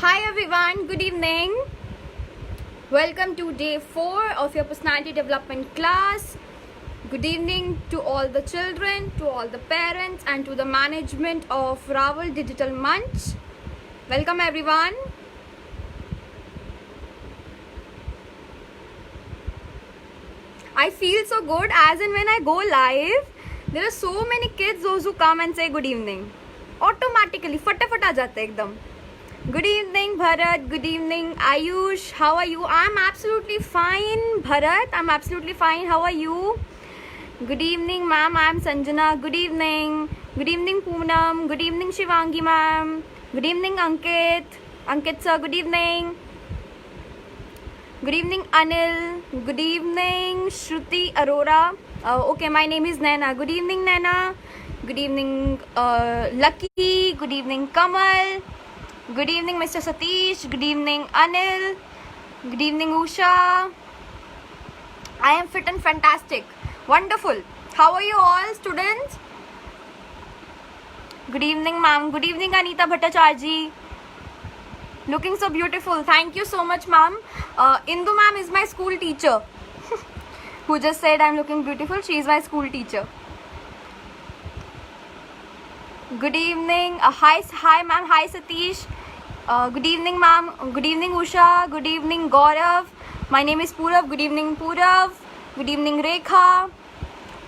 Hi everyone, good evening. Welcome to day 4 of your personality development class. Good evening to all the children, to all the parents and to the management of Raval Digital Munch. Welcome everyone. I feel so good as in when I go live, there are so many kids those who come and say good evening. Automatically, फटाफट आ जाते हैं एकदम. Good evening, Bharat. Good evening, Ayush. How are you? I'm absolutely fine, Bharat. I'm absolutely fine. How are you? Good evening, ma'am. I'm Sanjana. Good evening. Good evening, Poonam. Good evening, Shivangi, ma'am. Good evening, Ankit. Ankit sir, good evening. Good evening, Anil. Good evening, Shruti Arora. Okay, my name is Naina. Good evening, Naina. Good evening, Lucky. Good evening, Kamal. Good evening, Mr. Satish. Good evening, Anil. Good evening, Usha. I am fit and fantastic. Wonderful. How are you all, students? Good evening, ma'am. Good evening, Anita Bhattacharji. Looking so beautiful. Thank you so much, ma'am. Indu ma'am is my school teacher. Who just said I'm looking beautiful. She is my school teacher. Good evening. Hi, ma'am. Hi, Satish. Good evening, ma'am. Good evening, Usha. Good evening, Gaurav. My name is Purav. Good evening, Purav. Good evening, Rekha.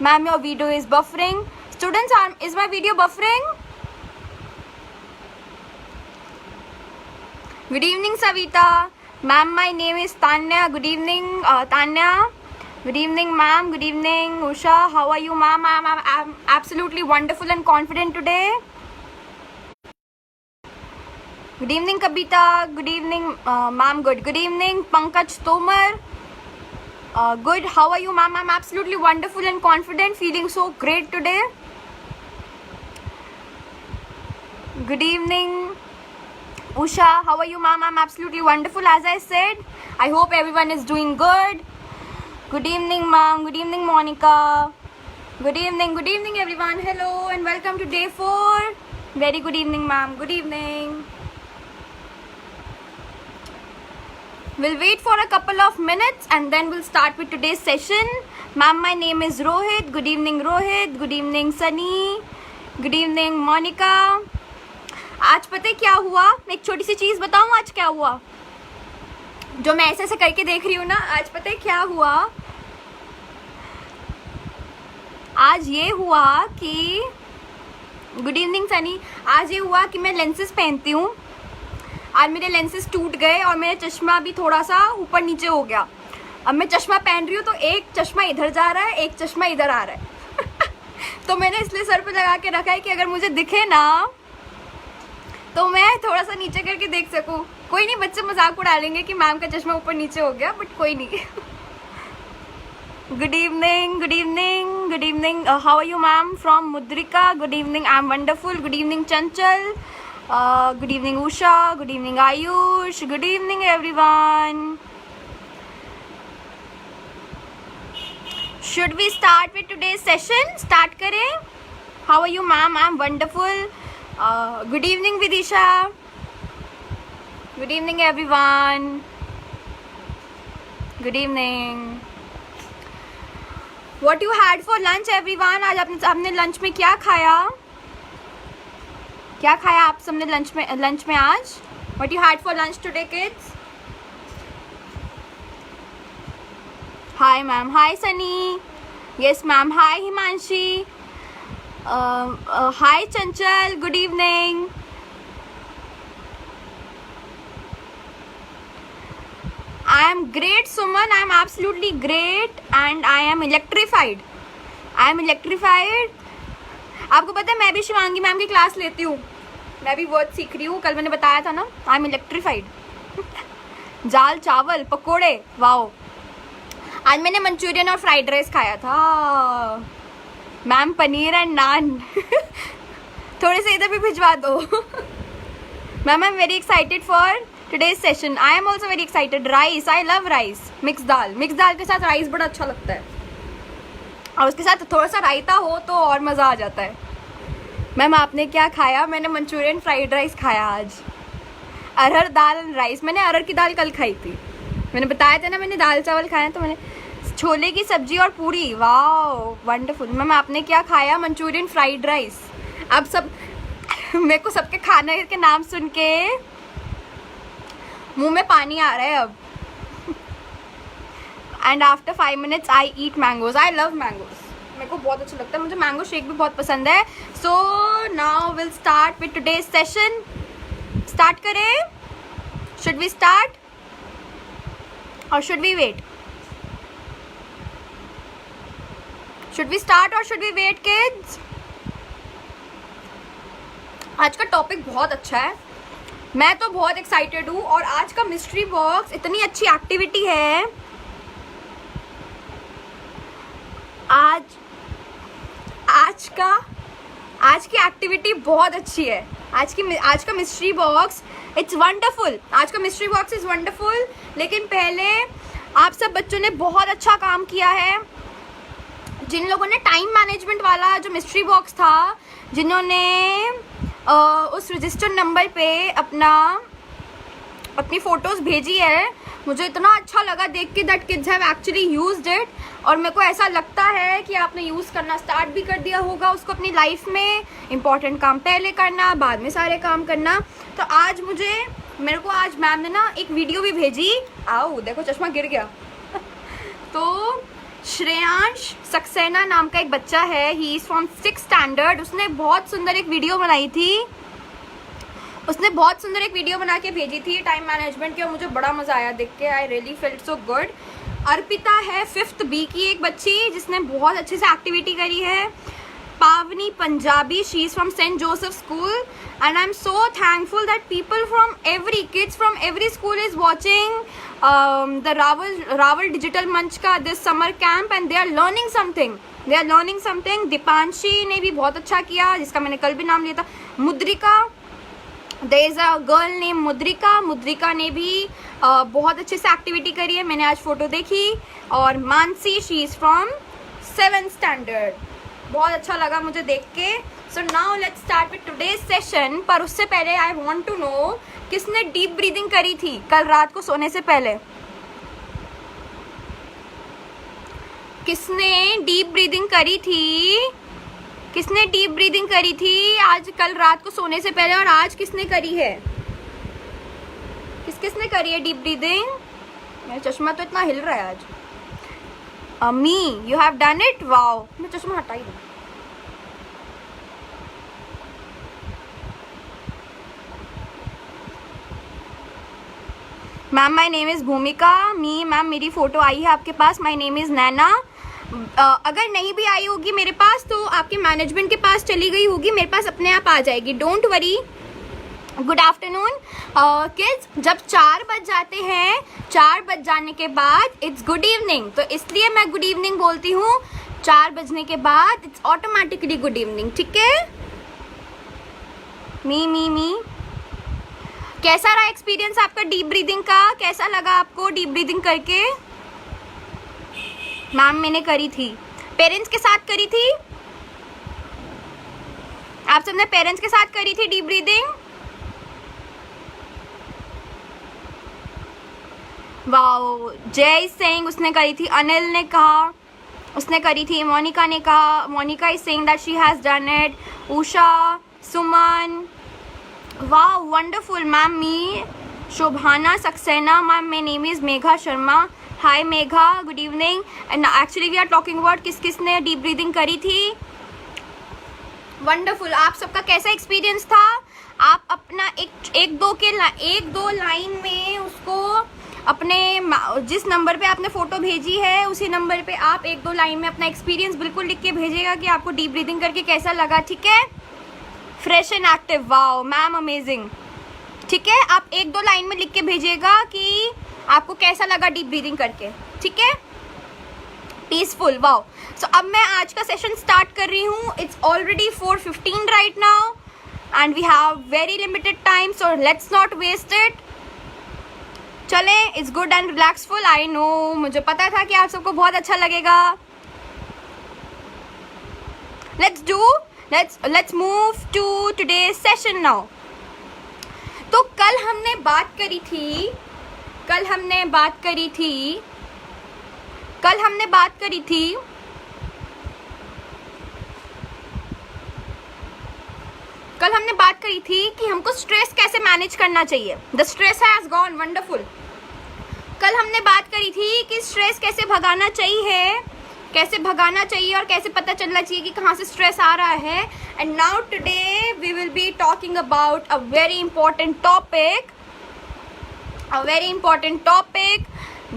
Ma'am, your video is buffering. Students, is my video buffering? Good evening, Savita. Ma'am, my name is Tanya. Good evening, Tanya. Good evening, ma'am. Good evening, Usha. How are you, ma'am? I'm absolutely wonderful and confident today. Good evening, Kabita. Good evening, ma'am. Good. Good evening, Pankaj Tomar. Good. How are you, ma'am? I'm absolutely wonderful and confident. Feeling so great today. Good evening, Usha. How are you, ma'am? I'm absolutely wonderful, as I said. I hope everyone is doing good. Good evening, ma'am. Good evening, Monica. Good evening, everyone. Hello and welcome to day 4. Very good evening, ma'am. Good evening. We'll wait for a couple of minutes and then we'll start with today's session. Ma'am, my name is Rohit. Good evening, Rohit. Good evening, Sunny. Good evening, Monica. आज पता है क्या हुआ? मैं एक छोटी सी चीज बताऊं आज क्या हुआ, जो मैं ऐसे ऐसे करके देख रही हूँ ना. आज पता है क्या हुआ? आज ये हुआ कि गुड इवनिंग सनी. आज ये हुआ कि मैं लेंसेज पहनती हूँ. आज मेरे लेंसेज टूट गए और मेरा चश्मा भी थोड़ा सा ऊपर नीचे हो गया. अब मैं चश्मा पहन रही हूँ तो एक चश्मा इधर जा रहा है, एक चश्मा इधर आ रहा है. तो मैंने इसलिए सर पे लगा के रखा है कि अगर मुझे दिखे ना तो मैं थोड़ा सा नीचे करके देख सकूं. कोई नहीं, बच्चे मजाक उड़ालेंगे कि मैम का चश्मा ऊपर नीचे हो गया, बट कोई नहीं. Good evening. Good evening. Good evening. How are you, ma'am? From Mudrika. Good evening. I am wonderful. Good evening, Chanchal. Good evening, Usha. Good evening, Ayush. Good evening, everyone. Should we start with today's session? Start करें. How are you, ma'am? I am wonderful. Good evening, Vidisha. Good evening, everyone. Good evening. What you had for lunch, everyone? आज आपने lunch में क्या खाया? क्या खाया आप सबने लंच में आज? What you had for lunch today, kids? Hi, ma'am. Hi, Sunny. Yes, ma'am. Hi, Himanshi. Hi, Chanchal. Good evening. I am great, Suman. I am absolutely great and I am electrified. I am electrified. आपको पता है मैं भी Shivangi ma'am की class लेती हूँ. मैं भी वर्ड सीख रही हूँ. कल मैंने बताया था ना. I am electrified. दाल चावल पकोड़े. वाओ. आज मैंने मंचूरियन और फ्राइड राइस खाया था. Ma'am paneer and naan. थोड़े से इधर भी भिजवा दो. Ma'am I am very excited for today's session. I am also very excited. Rice, I love rice. Mix दाल के साथ राइस बड़ा अच्छा लगता है और उसके साथ थोड़ा सा रायता हो तो और मज़ा आ जाता है. मैम आपने क्या खाया? मैंने मंचूरियन फ्राइड राइस खाया आज. अरहर दाल एंड राइस। मैंने अरहर की दाल कल खाई थी, मैंने बताया था ना, मैंने दाल चावल खाए। तो मैंने छोले की सब्जी और पूरी, वाह वंडरफुल। मैम आपने क्या खाया? Manchurian fried rice. अब सब मेरे को सबके खाने के नाम सुन के मुंह में पानी आ रहा है अब। And after 5 minutes I eat mangoes. I love mangoes, मेरे को बहुत अच्छा लगता है, मुझे मैंगो शेक भी बहुत पसंद है। So now will start with today's session. Start करें? शुड वी स्टार्ट और should we wait? Should we start और शुड वी वेट किड्स? आज का टॉपिक बहुत अच्छा है, मैं तो बहुत एक्साइटेड हूँ। और आज का मिस्ट्री बॉक्स इतनी अच्छी एक्टिविटी है। आज की एक्टिविटी बहुत अच्छी है। आज का मिस्ट्री बॉक्स इट्स वंडरफुल। आज का मिस्ट्री बॉक्स इज वंडरफुल। लेकिन पहले आप सब बच्चों ने बहुत अच्छा काम किया है। जिन लोगों ने टाइम मैनेजमेंट वाला जो मिस्ट्री बॉक्स था, जिन्होंने उस रजिस्टर नंबर पे अपनी फ़ोटोज़ भेजी है, मुझे इतना अच्छा लगा देख के that kids have actually used it. और मेरे को ऐसा लगता है कि आपने यूज़ करना स्टार्ट भी कर दिया होगा उसको अपनी लाइफ में। इम्पॉर्टेंट काम पहले करना, बाद में सारे काम करना। तो आज मेरे को आज मैम ने ना एक वीडियो भी भेजी। आओ देखो, चश्मा गिर गया। तो श्रेयांश सक्सेना नाम का एक बच्चा है, he is from 6th standard. उसने बहुत सुंदर एक वीडियो बनाई थी, उसने बहुत सुंदर एक वीडियो बना के भेजी थी टाइम मैनेजमेंट की, और मुझे बड़ा मज़ा आया देख के। I really felt so good. Arpita है 5th B की एक बच्ची, जिसने बहुत अच्छे से एक्टिविटी करी है। Pavani Punjabi, she is from Saint Joseph school, and I am so thankful that people from every kids from every school is watching the Rawal digital मंच का this summer camp, and they are learning something. Deepanshi ने भी बहुत अच्छा किया, जिसका मैंने कल भी नाम लिया था। Mudrika, there is a girl name Mudrika ने भी बहुत अच्छे से एक्टिविटी करी है, मैंने आज फोटो देखी। और Mansi, she is from 7th standard. बहुत अच्छा लगा मुझे देख के। So now let's start with today's session. पर उससे पहले आई वांट टू नो, किसने डीप ब्रीदिंग करी थी कल रात को सोने से पहले? किसने डीप ब्रीदिंग करी थी? किसने डीप ब्रीदिंग करी थी आज कल रात को सोने से पहले? और आज किसने करी है? किसने करी है डीप ब्रीदिंग? मेरा चश्मा तो इतना हिल रहा है आज। अम्मी, you have done it? Wow, मैं चश्मा हटा ही दूँ। मैम माई नेम इज़ भूमिका। मैम मेरी फ़ोटो आई है आपके पास। माई नेम इज़ नैना। अगर नहीं भी आई होगी मेरे पास तो आपके मैनेजमेंट के पास चली गई होगी, मेरे पास अपने आप आ जाएगी, don't worry. Good afternoon kids. जब 4 बज जाते हैं, 4 बज जाने के बाद इट्स गुड इवनिंग, तो इसलिए मैं गुड इवनिंग बोलती हूँ। 4 बजने के बाद इट्स ऑटोमेटिकली गुड इवनिंग, ठीक है? मी कैसा रहा एक्सपीरियंस आपका डीप ब्रीदिंग का? कैसा लगा आपको डीप ब्रीदिंग करके? मैम मैंने करी थी, पेरेंट्स के साथ करी थी। आप सबने पेरेंट्स के साथ करी थी डीप ब्रीदिंग? वाओ, जय सिंह उसने करी थी, अनिल ने कहा उसने करी थी, मोनिका ने कहा, Monika is saying that she has done it. Usha, Suman, wow wonderful ma'am. Me Shobhana Saxena. Ma'am my name is Megha Sharma. Hi Megha, good evening. And actually we are talking about किसने डीप ब्रीदिंग करी थी। वंडरफुल। आप सबका कैसा एक्सपीरियंस था? आप अपना एक दो लाइन में उसको अपने जिस नंबर पे आपने फ़ोटो भेजी है उसी नंबर पे आप 1-2 लाइन में अपना एक्सपीरियंस बिल्कुल लिख के भेजिएगा कि आपको डीप ब्रीदिंग करके कैसा लगा, ठीक है? Fresh and active, wow ma'am amazing. ठीक है, आप 1-2 लाइन में लिख के भेजिएगा कि आपको कैसा लगा डीप ब्रीदिंग करके, ठीक है? Peaceful, wow. सो अब मैं आज का सेशन स्टार्ट कर रही हूँ। It's already 4:15 right now and we have very limited time, so let's not waste it. चले, it's good and relaxful. I know, मुझे पता था कि आप सबको बहुत अच्छा लगेगा। Let's move to today's session now. तो तो कल हमने बात करी थी कल हमने बात करी थी कि हमको स्ट्रेस कैसे मैनेज करना चाहिए. The stress has gone. Wonderful. कल हमने बात करी थी कि स्ट्रेस कैसे भगाना चाहिए और कैसे पता चलना चाहिए कि कहाँ से स्ट्रेस आ रहा है. And now today we will be talking about a very important topic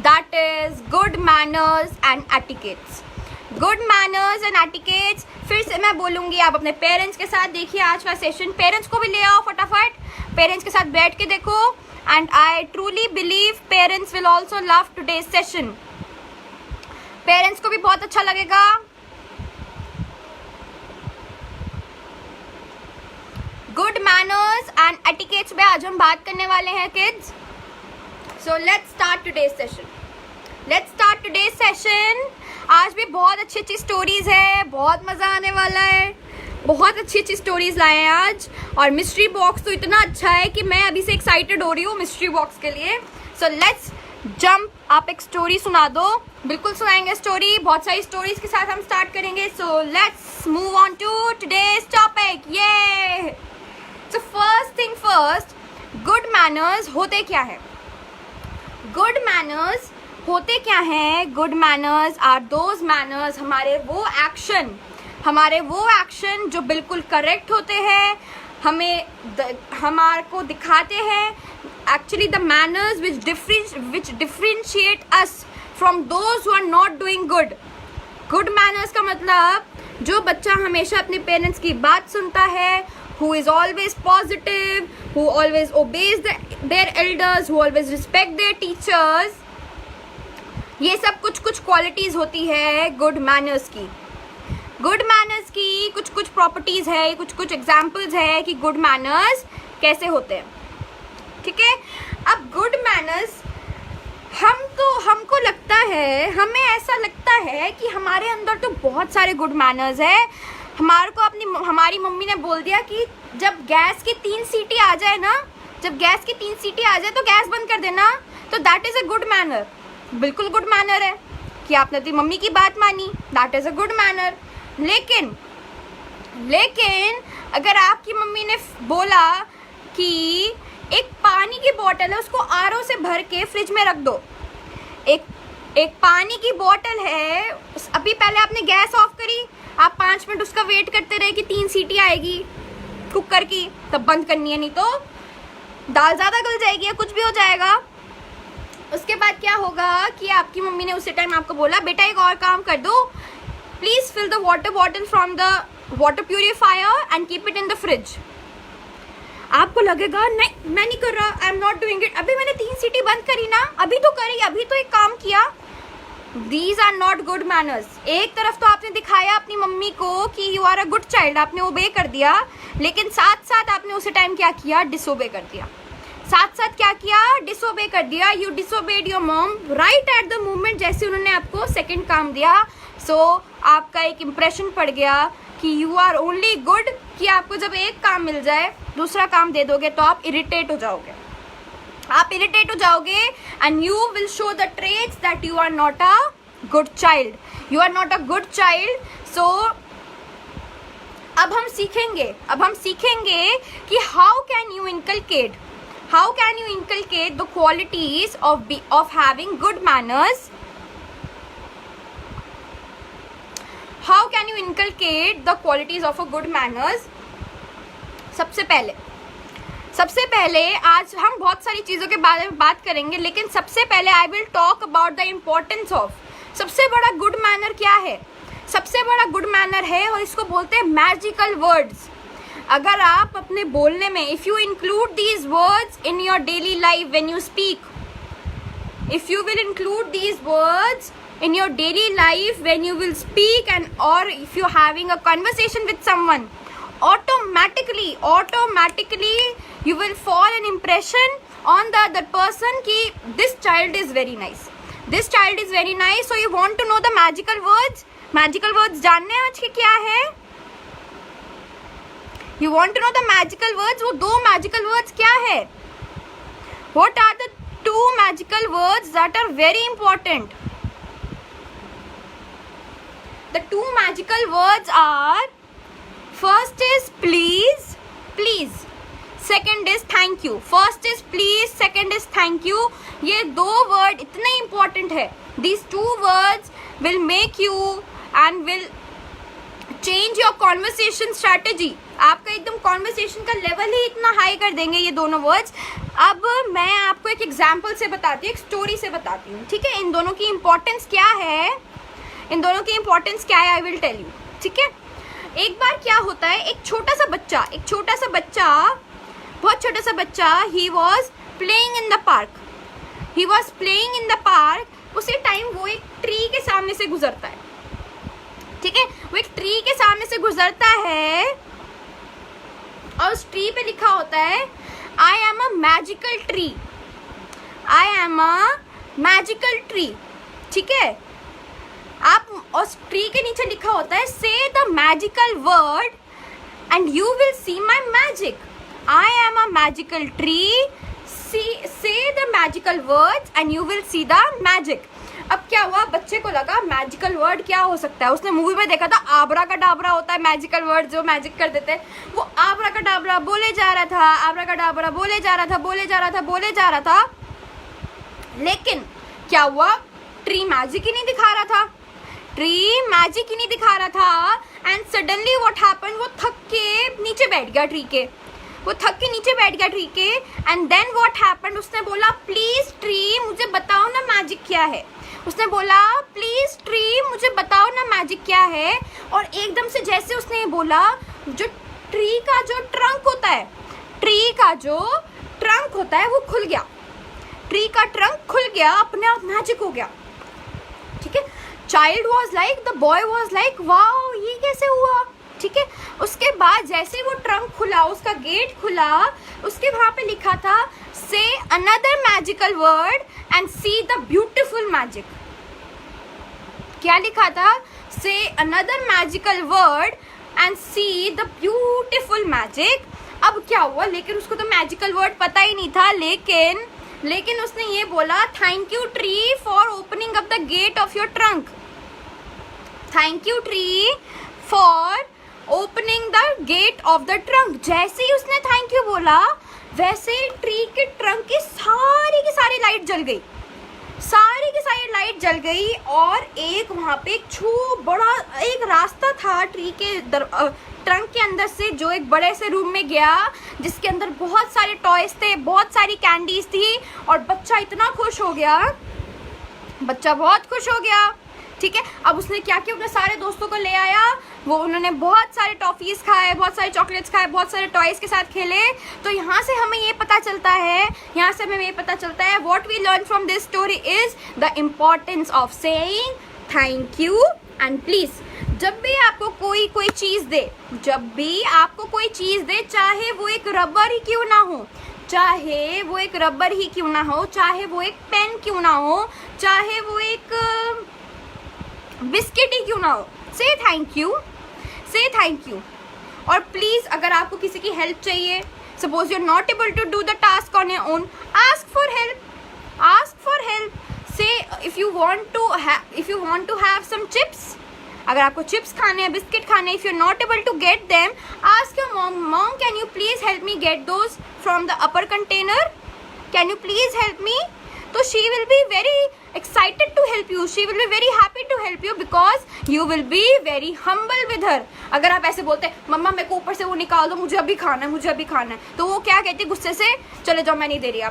that is good manners and etiquettes. Good manners and etiquettes. फिर से मैं बोलूँगी, आप अपने पेरेंट्स के साथ देखिए आज का सेशन. पेरेंट्स को भी ले आओ फटाफट, पेरेंट्स के साथ बैठ के देखो. And I truly believe parents will also love today's session. Parents को भी बहुत अच्छा लगेगा. गुड मैनर्स एंड एटिकेट्स पे आज हम बात करने वाले हैं kids. So let's start today's session. आज भी बहुत अच्छी स्टोरीज है, बहुत मज़ा आने वाला है. बहुत अच्छी स्टोरीज लाए हैं आज. और मिस्ट्री बॉक्स तो इतना अच्छा है कि मैं अभी से एक्साइटेड हो रही हूँ मिस्ट्री बॉक्स के लिए. So let's jump. आप एक स्टोरी सुना दो. बिल्कुल सुनाएंगे स्टोरी. बहुत सारी स्टोरीज के साथ हम स्टार्ट करेंगे. So let's move on to today's topic. ये so first thing first, good manners होते क्या है? Good manners are those manners, हमारे वो एक्शन जो बिल्कुल करेक्ट होते हैं, हमारे को दिखाते हैं actually the manners which differentiate us from those who are not doing good. Good manners का मतलब जो बच्चा हमेशा अपने पेरेंट्स की बात सुनता है, who is always positive, who always obeys their elders, who always respect their teachers. ये सब कुछ क्वालिटीज होती है गुड मैनर्स की. गुड मैनर्स की कुछ प्रॉपर्टीज है, कुछ एग्जाम्पल्स है कि गुड मैनर्स कैसे होते हैं. ठीक है. अब गुड मैनर्स हमें ऐसा लगता है कि हमारे अंदर तो बहुत सारे गुड मैनर्स है. हमारी मम्मी ने बोल दिया कि जब गैस की 3 सीटी आ जाए तो गैस बंद कर देना. तो that is a good manner. बिल्कुल गुड मैनर है कि आपने अपनी मम्मी की बात मानी. That is a good manner. लेकिन अगर आपकी मम्मी ने बोला कि एक पानी की बोतल है, उसको आरओ से भर के फ्रिज में रख दो. एक पानी की बोतल है, अभी पहले आपने गैस ऑफ करी, आप 5 मिनट उसका वेट करते रहे कि 3 सीटी आएगी कुकर की, तब बंद करनी है, नहीं तो दाल ज़्यादा गल जाएगी या कुछ भी हो जाएगा. उसके बाद क्या होगा कि आपकी मम्मी ने उसी टाइम आपको बोला, बेटा एक और काम कर दो, please fill the water bottle from the water purifier and keep it in the fridge. आपको लगेगा नहीं मैं नहीं कर रहा, I am not doing it. अभी मैंने 3 सीटी बंद करी ना, अभी तो एक काम किया. These are not good manners. एक तरफ तो आपने दिखाया अपनी मम्मी को कि you are a good child, आपने ओबे कर दिया, लेकिन साथ साथ आपने उसी टाइम क्या किया? डिसोबे कर दिया. You disobeyed your mom right at the moment जैसे उन्होंने आपको सेकंड काम दिया. सो आपका एक इम्प्रेशन पड़ गया कि यू आर ओनली गुड, कि आपको जब एक काम मिल जाए दूसरा काम दे दोगे तो आप इरिटेट हो जाओगे. And you will show the traits that you are not a good child. So अब हम सीखेंगे कि how can you inculcate the qualities of having good manners. How can you inculcate the qualities of a good manners. सबसे पहले आज हम बहुत सारी चीज़ों के बारे में बात करेंगे, लेकिन सबसे पहले I will talk about the importance of. सबसे बड़ा गुड मैनर क्या है? सबसे बड़ा गुड मैनर है, और इसको बोलते हैं मैजिकल वर्ड्स. अगर आप अपने बोलने में, if you include these words in your daily life when you speak, if you will include these words in your daily life when you will speak, and or if you're having a conversation with someone, automatically you will fall an impression on the other person ki this child is very nice. So you want to know the magical words जानने हैं आज के क्या है? You want to know the magical words? वो 2 magical words क्या है? What are the two magical words that are very important? The two magical words are, first is please, please. Second is thank you. First is please, second is thank you. ये दो word इतने important है. These two words will make you and will change your conversation strategy. आपका एकदम conversation का level ही इतना high कर देंगे ये दोनों words. अब मैं आपको एक example से बताती हूँ, एक story से बताती हूँ, ठीक है. इन दोनों की importance क्या है, इन दोनों की importance क्या है, I will tell you, ठीक है. एक बार क्या होता है, एक छोटा सा बच्चा, बहुत छोटा सा बच्चा, he was playing in the park. He was playing in the park. उसी टाइम वो एक ट्री के सामने से गुजरता है, ठीक है. वो एक ट्री के सामने से गुजरता है और उस ट्री पे लिखा होता है I am a magical tree. I am a magical tree. ठीक है. आप उस ट्री के नीचे लिखा होता है say the magical word and you will see my magic. I am a magical tree. Say the magical words and you will see the magic. अब क्या हुआ, बच्चे को लगा मैजिकल वर्ड क्या हो सकता है. उसने मूवी में देखा था आबरा का डाबरा होता है मैजिकल वर्ड जो मैजिक कर देते हैं. वो आबरा का डाबरा बोले जा रहा था, आबरा का डाबरा बोले जा रहा था. लेकिन क्या हुआ, ट्री मैजिक ही नहीं दिखा रहा था. एंड सडनली व्हाट हैपेंड, वो थक के नीचे बैठ गया ट्री के. एंड देन व्हाट हैपेंड, उसने बोला प्लीज ट्री मुझे बताओ ना मैजिक क्या है. और एकदम से जैसे उसने ये बोला, जो ट्री का जो ट्रंक होता है वो खुल गया. ट्री का ट्रंक खुल गया, अपने आप मैजिक हो गया, ठीक है. Child was like, the boy was like wow ये कैसे हुआ, ठीक है. उसके बाद जैसे वो ट्रंक खुला, उसका गेट खुला, उसके वहां पे लिखा था से another magical word and see the beautiful magic. क्या लिखा था, से another magical word and see the beautiful magic. अब क्या हुआ, लेकिन उसको तो मैजिकल वर्ड पता ही नहीं था, लेकिन उसने ये बोला thank you tree for opening up the gate of your trunk. Thank you tree for opening the gate of the trunk. जैसे ही उसने थैंक यू बोला, वैसे ही ट्री के ट्रंक की सारी लाइट जल गई. और एक वहाँ पे एक बड़ा एक रास्ता था ट्री के ट्रंक के अंदर से, जो एक बड़े से रूम में गया, जिसके अंदर बहुत सारे टॉयज थे, बहुत सारी कैंडीज थी. और बच्चा इतना खुश हो गया, बहुत खुश हो गया, ठीक है. अब उसने क्या किया, अपने सारे दोस्तों को ले आया. उन्होंने बहुत सारे टॉफीज खाए, बहुत सारे चॉकलेट्स खाए, बहुत सारे टॉयज के साथ खेले. तो यहाँ से हमें ये पता चलता है what we learn from this story is the importance of saying thank you and please. जब भी आपको कोई चीज दे, चाहे वो एक रबर ही क्यों ना हो, चाहे वो एक पेन क्यों ना हो, चाहे वो एक बिस्किट ही क्यों ना हो, से थैंक यू. और प्लीज अगर आपको किसी की हेल्प चाहिए, suppose you are not able to do the task on your own, ask for help. Say if you want to have some chips, अगर आपको चिप्स खाने हैं, बिस्किट खाने, if you are not able to get them, ask your mom can you please help me get those from the upper container, can you please help me. तो she will be very excited to help you, she will be very happy to help you because you will be very humble with her. अगर आप ऐसे बोलते हैं मम्मा मेरे को ऊपर से वो निकाल दो, मुझे अभी खाना है, तो वो क्या कहती है गुस्से से, चले जाओ मैं नहीं दे रही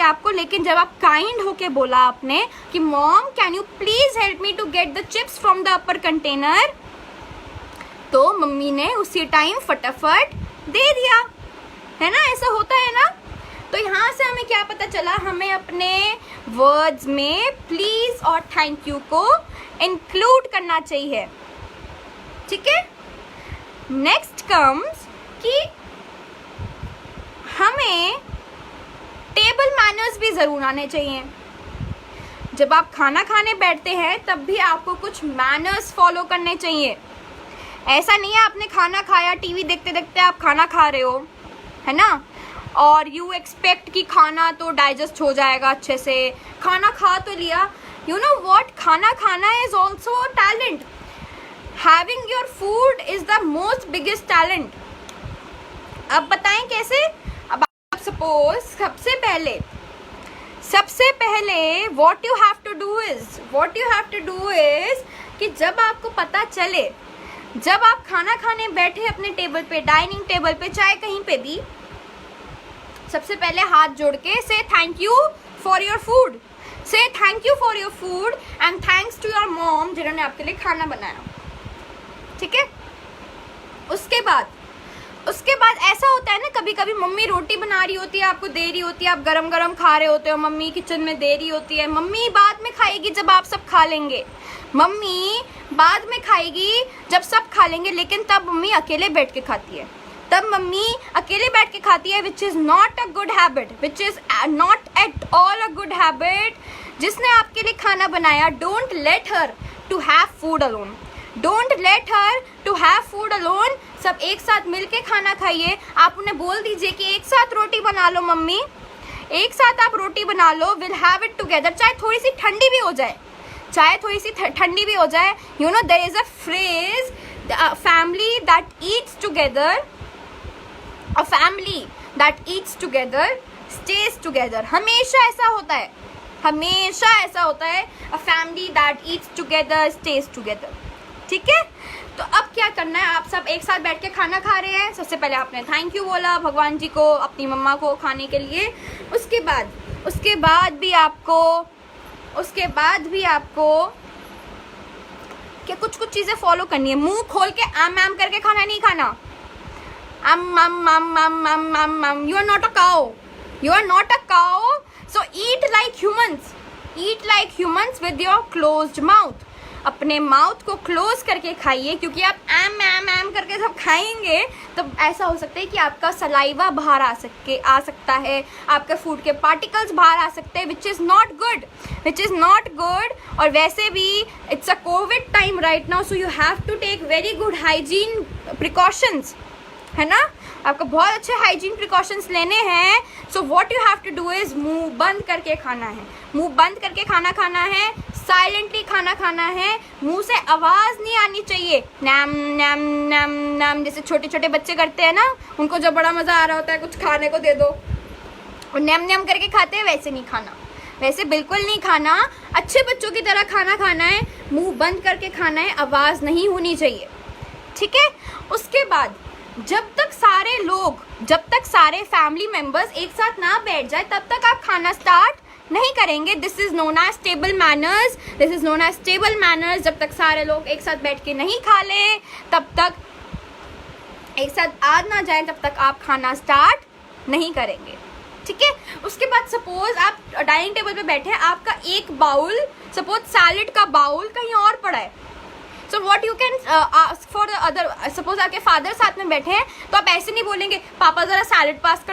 आपको. लेकिन जब आप काइंड होके बोला आपने कि mom can you please help me to get the chips from the upper container, तो मम्मी ने उसी टाइम फटाफट दे दिया, है ना. ऐसा होता है ना. तो यहाँ से हमें क्या पता चला, हमें अपने वर्ड्स में प्लीज और थैंक यू को इंक्लूड करना चाहिए, ठीक है. नेक्स्ट कम्स कि हमें टेबल मैनर्स भी जरूर आने चाहिए. जब आप खाना खाने बैठते हैं तब भी आपको कुछ मैनर्स फॉलो करने चाहिए. ऐसा नहीं है आपने खाना खाया, टीवी देखते देखते आप खाना खा रहे हो, है ना, और यू एक्सपेक्ट कि खाना तो डाइजेस्ट हो जाएगा अच्छे से, खाना खा तो लिया. यू नो वॉट, खाना खाना is also a talent. Having your food is the most biggest talent. अब बताएं कैसे. अब आप सपोज सबसे पहले what you have to do is कि जब आपको पता चले, जब आप खाना खाने बैठे अपने टेबल पे, डाइनिंग टेबल पे, चाहे कहीं पे भी, सबसे पहले हाथ जोड़ के say thank you for your food, say thank you for your food and thanks to your mom जिन्होंने आपके लिए खाना बनाया. ठीक है. उसके बाद ऐसा होता है ना, कभी कभी मम्मी रोटी बना रही होती है, आपको दे रही होती है, आप गरम गरम खा रहे होते हो, मम्मी किचन में दे रही होती है. मम्मी बाद में खाएगी जब आप सब खा लेंगे, मम्मी बाद में खाएगी जब सब खा लेंगे, लेकिन तब मम्मी अकेले बैठ के खाती है, which is not a good habit, which is not at all a good habit. जिसने आपके लिए खाना बनाया, don't let her to have food alone. सब एक साथ मिलके खाना खाइए. आप उन्हें बोल दीजिए कि एक साथ रोटी बना लो मम्मी, एक साथ आप रोटी बना लो, विल हैव इट टुगेदर. चाहे थोड़ी सी ठंडी भी हो जाए. You know there is a phrase, family that eats together stays together. हमेशा ऐसा होता है. A family that eats together stays together. ठीक है. तो अब क्या करना है, आप सब एक साथ बैठ के खाना खा रहे हैं. सबसे पहले आपने थैंक यू बोला भगवान जी को, अपनी मम्मा को खाने के लिए. उसके बाद भी आपको क्या कुछ चीज़ें फॉलो करनी है. मुंह खोल के आम करके खाना नहीं खाना. You are not a cow. So eat like humans with your closed mouth. अपने माउथ को क्लोज करके खाइए, क्योंकि आप एम करके जब खाएंगे तो ऐसा हो सकता है कि आपका सलाइवा बाहर आ सकता है, आपके फूड के पार्टिकल्स बाहर आ सकते हैं, विच इज़ नॉट गुड. और वैसे भी it's a covid time right now, so you have to take very good hygiene precautions, है ना. आपको बहुत अच्छे हाइजीन प्रिकॉशंस लेने हैं. So what you have to do is मुंह बंद करके खाना है. साइलेंटली खाना है. मुंह से आवाज़ नहीं आनी चाहिए. नैम नैम नैम नैम जैसे छोटे छोटे बच्चे करते हैं ना, उनको जब बड़ा मज़ा आ रहा होता है कुछ खाने को दे दो और नैम नैम करके खाते हैं, वैसे नहीं खाना, वैसे बिल्कुल नहीं खाना. अच्छे बच्चों की तरह खाना है. मुंह बंद करके खाना है, आवाज़ नहीं होनी चाहिए. ठीक है. उसके बाद जब तक सारे फैमिली मेम्बर्स एक साथ ना बैठ जाए, तब तक आप खाना स्टार्ट नहीं करेंगे. This is known as table manners. जब तक सारे लोग एक साथ बैठ के नहीं खा ले, तब तक एक साथ आ ना जाए, तब तक आप खाना स्टार्ट नहीं करेंगे. ठीक है. उसके बाद सपोज आप डाइनिंग टेबल पे बैठे हैं, आपका एक बाउल, सपोज सैलेड का बाउल कहीं और पड़ा है. सो what you can ask for the other. Suppose आपके फादर साथ में बैठे हैं, तो आप ऐसे नहीं बोलेंगे पापा ज़रा सैलेड पास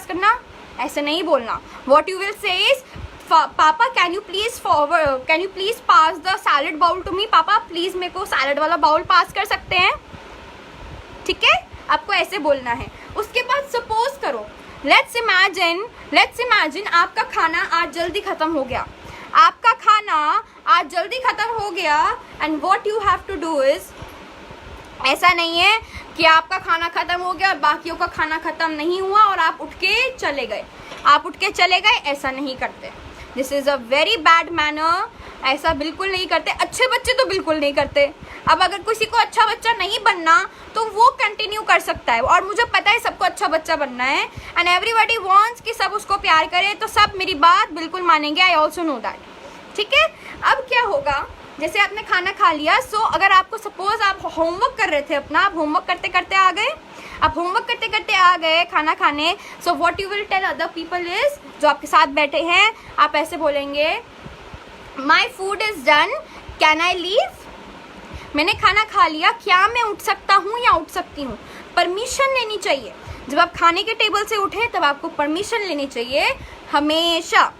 करना, ऐसे नहीं बोलना. What you will say is papa can you please pass the salad bowl to me. Papa please मेरे को सैलेड वाला बाउल पास कर सकते हैं. ठीक है. आपको ऐसे बोलना है. उसके बाद सपोज करो, लेट्स इमेजिन आपका खाना आज जल्दी खत्म हो गया. And what you have to do is, ऐसा नहीं है कि आपका खाना खत्म हो गया और बाकियों का खाना खत्म नहीं हुआ और आप उठ के चले गए. ऐसा नहीं करते. This is a very bad manner. ऐसा बिल्कुल नहीं करते. अच्छे बच्चे तो बिल्कुल नहीं करते. अब अगर किसी को अच्छा बच्चा नहीं बनना तो वो कंटिन्यू कर सकता है, और मुझे पता है सबको अच्छा बच्चा बनना है, एंड एवरीबॉडी वांट्स कि सब उसको प्यार करे, तो सब मेरी बात बिल्कुल मानेंगे. I also know that. ठीक है. अब क्या होगा, जैसे आपने खाना खा लिया, सो अगर आपको सपोज आप होमवर्क कर रहे थे अपना, आप होमवर्क करते करते आ गए खाना खाने. So what you will tell other people is, जो आपके साथ बैठे हैं, आप ऐसे बोलेंगे my food is done, can I leave. मैंने खाना खा लिया, क्या मैं उठ सकता हूँ या उठ सकती हूँ. परमिशन लेनी चाहिए. जब आप खाने के टेबल से उठे तब आपको परमिशन लेनी चाहिए हमेशा.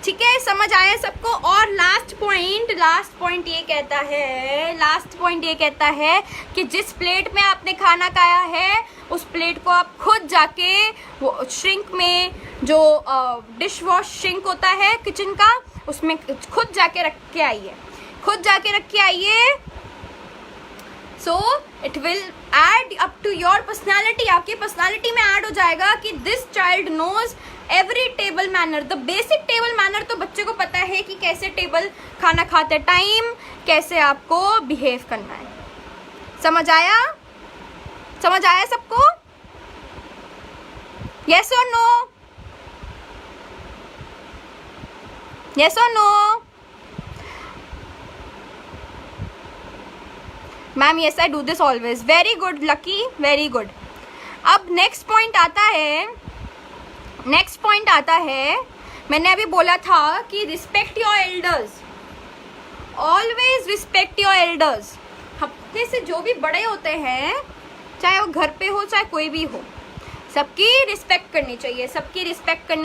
ठीक है, समझ आया सबको। और लास्ट पॉइंट ये कहता है कि जिस प्लेट में आपने खाना खाया है उस प्लेट को आप खुद जाके वो श्रिंक में, जो डिश वॉश श्रिंक होता है किचन का, उसमें खुद जाके रख के आइए। So it will add up to your personality, आपकी पर्सनैलिटी में ऐड हो जाएगा कि this child knows every table manner, the basic table manner. तो बच्चे को पता है कि कैसे टेबल खाना खाते टाइम कैसे आपको बिहेव करना है। समझ आया सबको? यस और नो? यस और no? Ma'am yes I do this always. Very good lucky, very good. अब नेक्स्ट पॉइंट आता है, मैंने अभी बोला था कि respect your elders, always respect your elders. अपने से जो भी बड़े होते हैं, चाहे वो घर पे हो चाहे कोई भी हो, सबकी रिस्पेक्ट करनी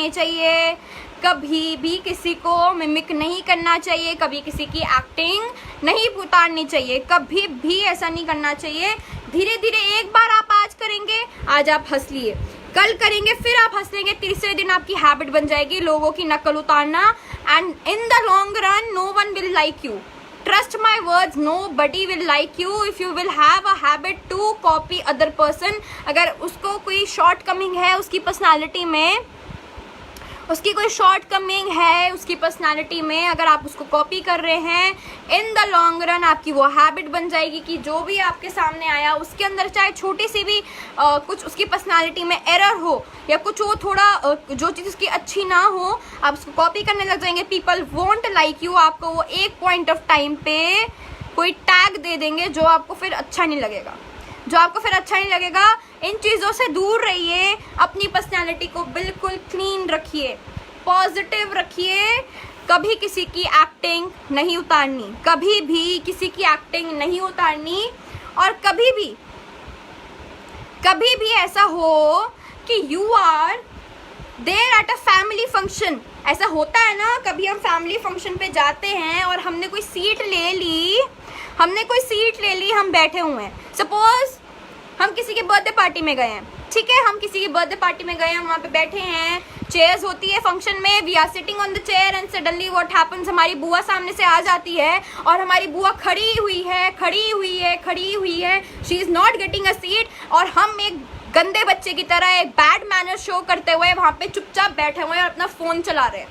चाहिए। कभी भी किसी को मिमिक नहीं करना चाहिए, कभी किसी की एक्टिंग नहीं उतारनी चाहिए, कभी भी ऐसा नहीं करना चाहिए। धीरे धीरे, एक बार आप आज करेंगे, आज आप हंस लिए, कल करेंगे फिर आप हंस लेंगे, तीसरे दिन आपकी हैबिट बन जाएगी लोगों की नकल उतारना। And in the long run no one will like you. Trust my words, nobody will like you if you will have a habit to copy other person। अगर उसको कोई शॉर्टकमिंग है उसकी पर्सनालिटी में, उसकी पर्सनालिटी में अगर आप उसको कॉपी कर रहे हैं, इन द लॉन्ग रन आपकी वो हैबिट बन जाएगी कि जो भी आपके सामने आया उसके अंदर चाहे छोटी सी भी कुछ उसकी पर्सनालिटी में एरर हो या कुछ वो थोड़ा जो चीज़ उसकी अच्छी ना हो, आप उसको कॉपी करने लग जाएंगे। People won't like you. आपको वो एक पॉइंट ऑफ टाइम पे कोई टैग दे देंगे जो आपको फिर अच्छा नहीं लगेगा। इन चीज़ों से दूर रहिए, अपनी पर्सनैलिटी को बिल्कुल क्लीन रखिए, पॉजिटिव रखिए। कभी किसी की एक्टिंग नहीं उतारनी, और कभी भी ऐसा हो कि you are there at a family function. ऐसा होता है ना, कभी हम फैमिली फंक्शन पे जाते हैं और हमने कोई सीट ले ली, हम बैठे हुए हैं। सपोज हम किसी के बर्थडे पार्टी में गए हैं, ठीक है, वहाँ पे बैठे हैं, चेयर्स होती है फंक्शन में, we are sitting on the chair and suddenly what happens, हमारी बुआ सामने से आ जाती है और हमारी बुआ खड़ी हुई है, she is not getting a seat, और हम एक गंदे बच्चे की तरह एक बैड मैनर शो करते हुए वहाँ पे चुपचाप बैठे हुए और अपना फोन चला रहे हैं,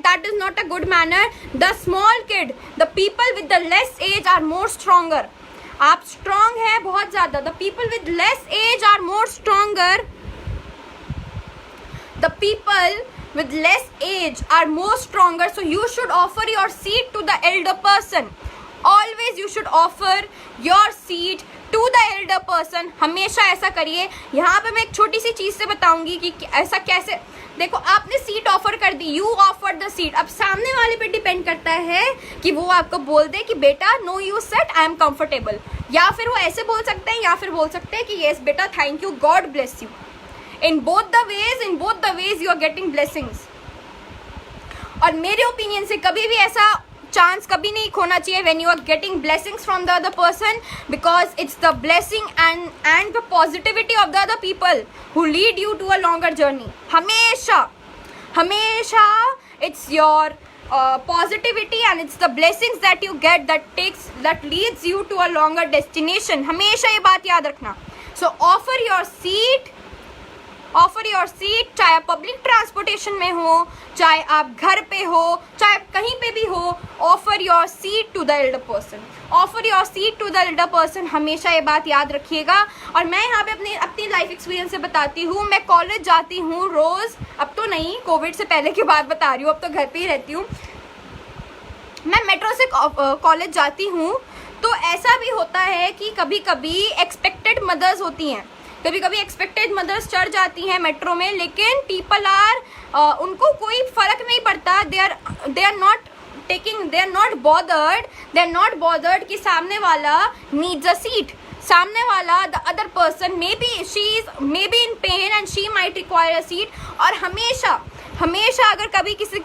that is not a good manner. The small kid, the people with the less age are more stronger. आप स्ट्रॉन्ग है बहुत ज्यादा, the people with less age are more stronger, so you should offer your seat to the elder person. Always you should offer your seat to the elder person। हमेशा ऐसा करिए। यहाँ पे मैं एक छोटी सी चीज से बताऊंगी कि ऐसा कैसे। देखो, आपने सीट ऑफर कर दी, यू ऑफर द सीट। अब सामने वाले पे डिपेंड करता है कि वो आपको बोल दे कि बेटा no you sit, I am comfortable, या फिर वो ऐसे बोल सकते हैं, या फिर बोल सकते हैं कि यस बेटा thank you, God bless you. In both the ways you are getting blessings। और मेरे ओपिनियन से कभी भी ऐसा चांस कभी नहीं खोना चाहिए when you are getting blessings from the other person, because it's the blessing and the positivity of the other people who lead you to a longer journey। हमेशा it's your positivity and it's the blessings that you get that leads you to a longer destination। हमेशा ये बात याद रखना। So offer your seat, चाहे आप public transportation में हो, चाहे आप घर पे हो, चाहे कहीं पे भी हो, offer your seat to the elder person. हमेशा ये बात याद रखिएगा। और मैं यहाँ पे अपनी लाइफ एक्सपीरियंस से बताती हूँ। मैं कॉलेज जाती हूँ रोज़, अब तो नहीं, कोविड से पहले की बात बता रही हूँ, अब तो घर पे ही रहती हूँ। मैं मेट्रो से कॉलेज जाती हूँ, तो ऐसा भी होता है कि कभी कभी एक्सपेक्टेड मदर्स होती हैं, चढ़ जाती हैं मेट्रो में, लेकिन पीपल आर उनको कोई फर्क नहीं पड़ता। दे आर नॉट बॉदर्ड कि सामने वाला नीड्स अ सीट। सामने वाला, the other person, may be in pen and she might require a seat. और हमेशा हमेशा अगर कभी किसी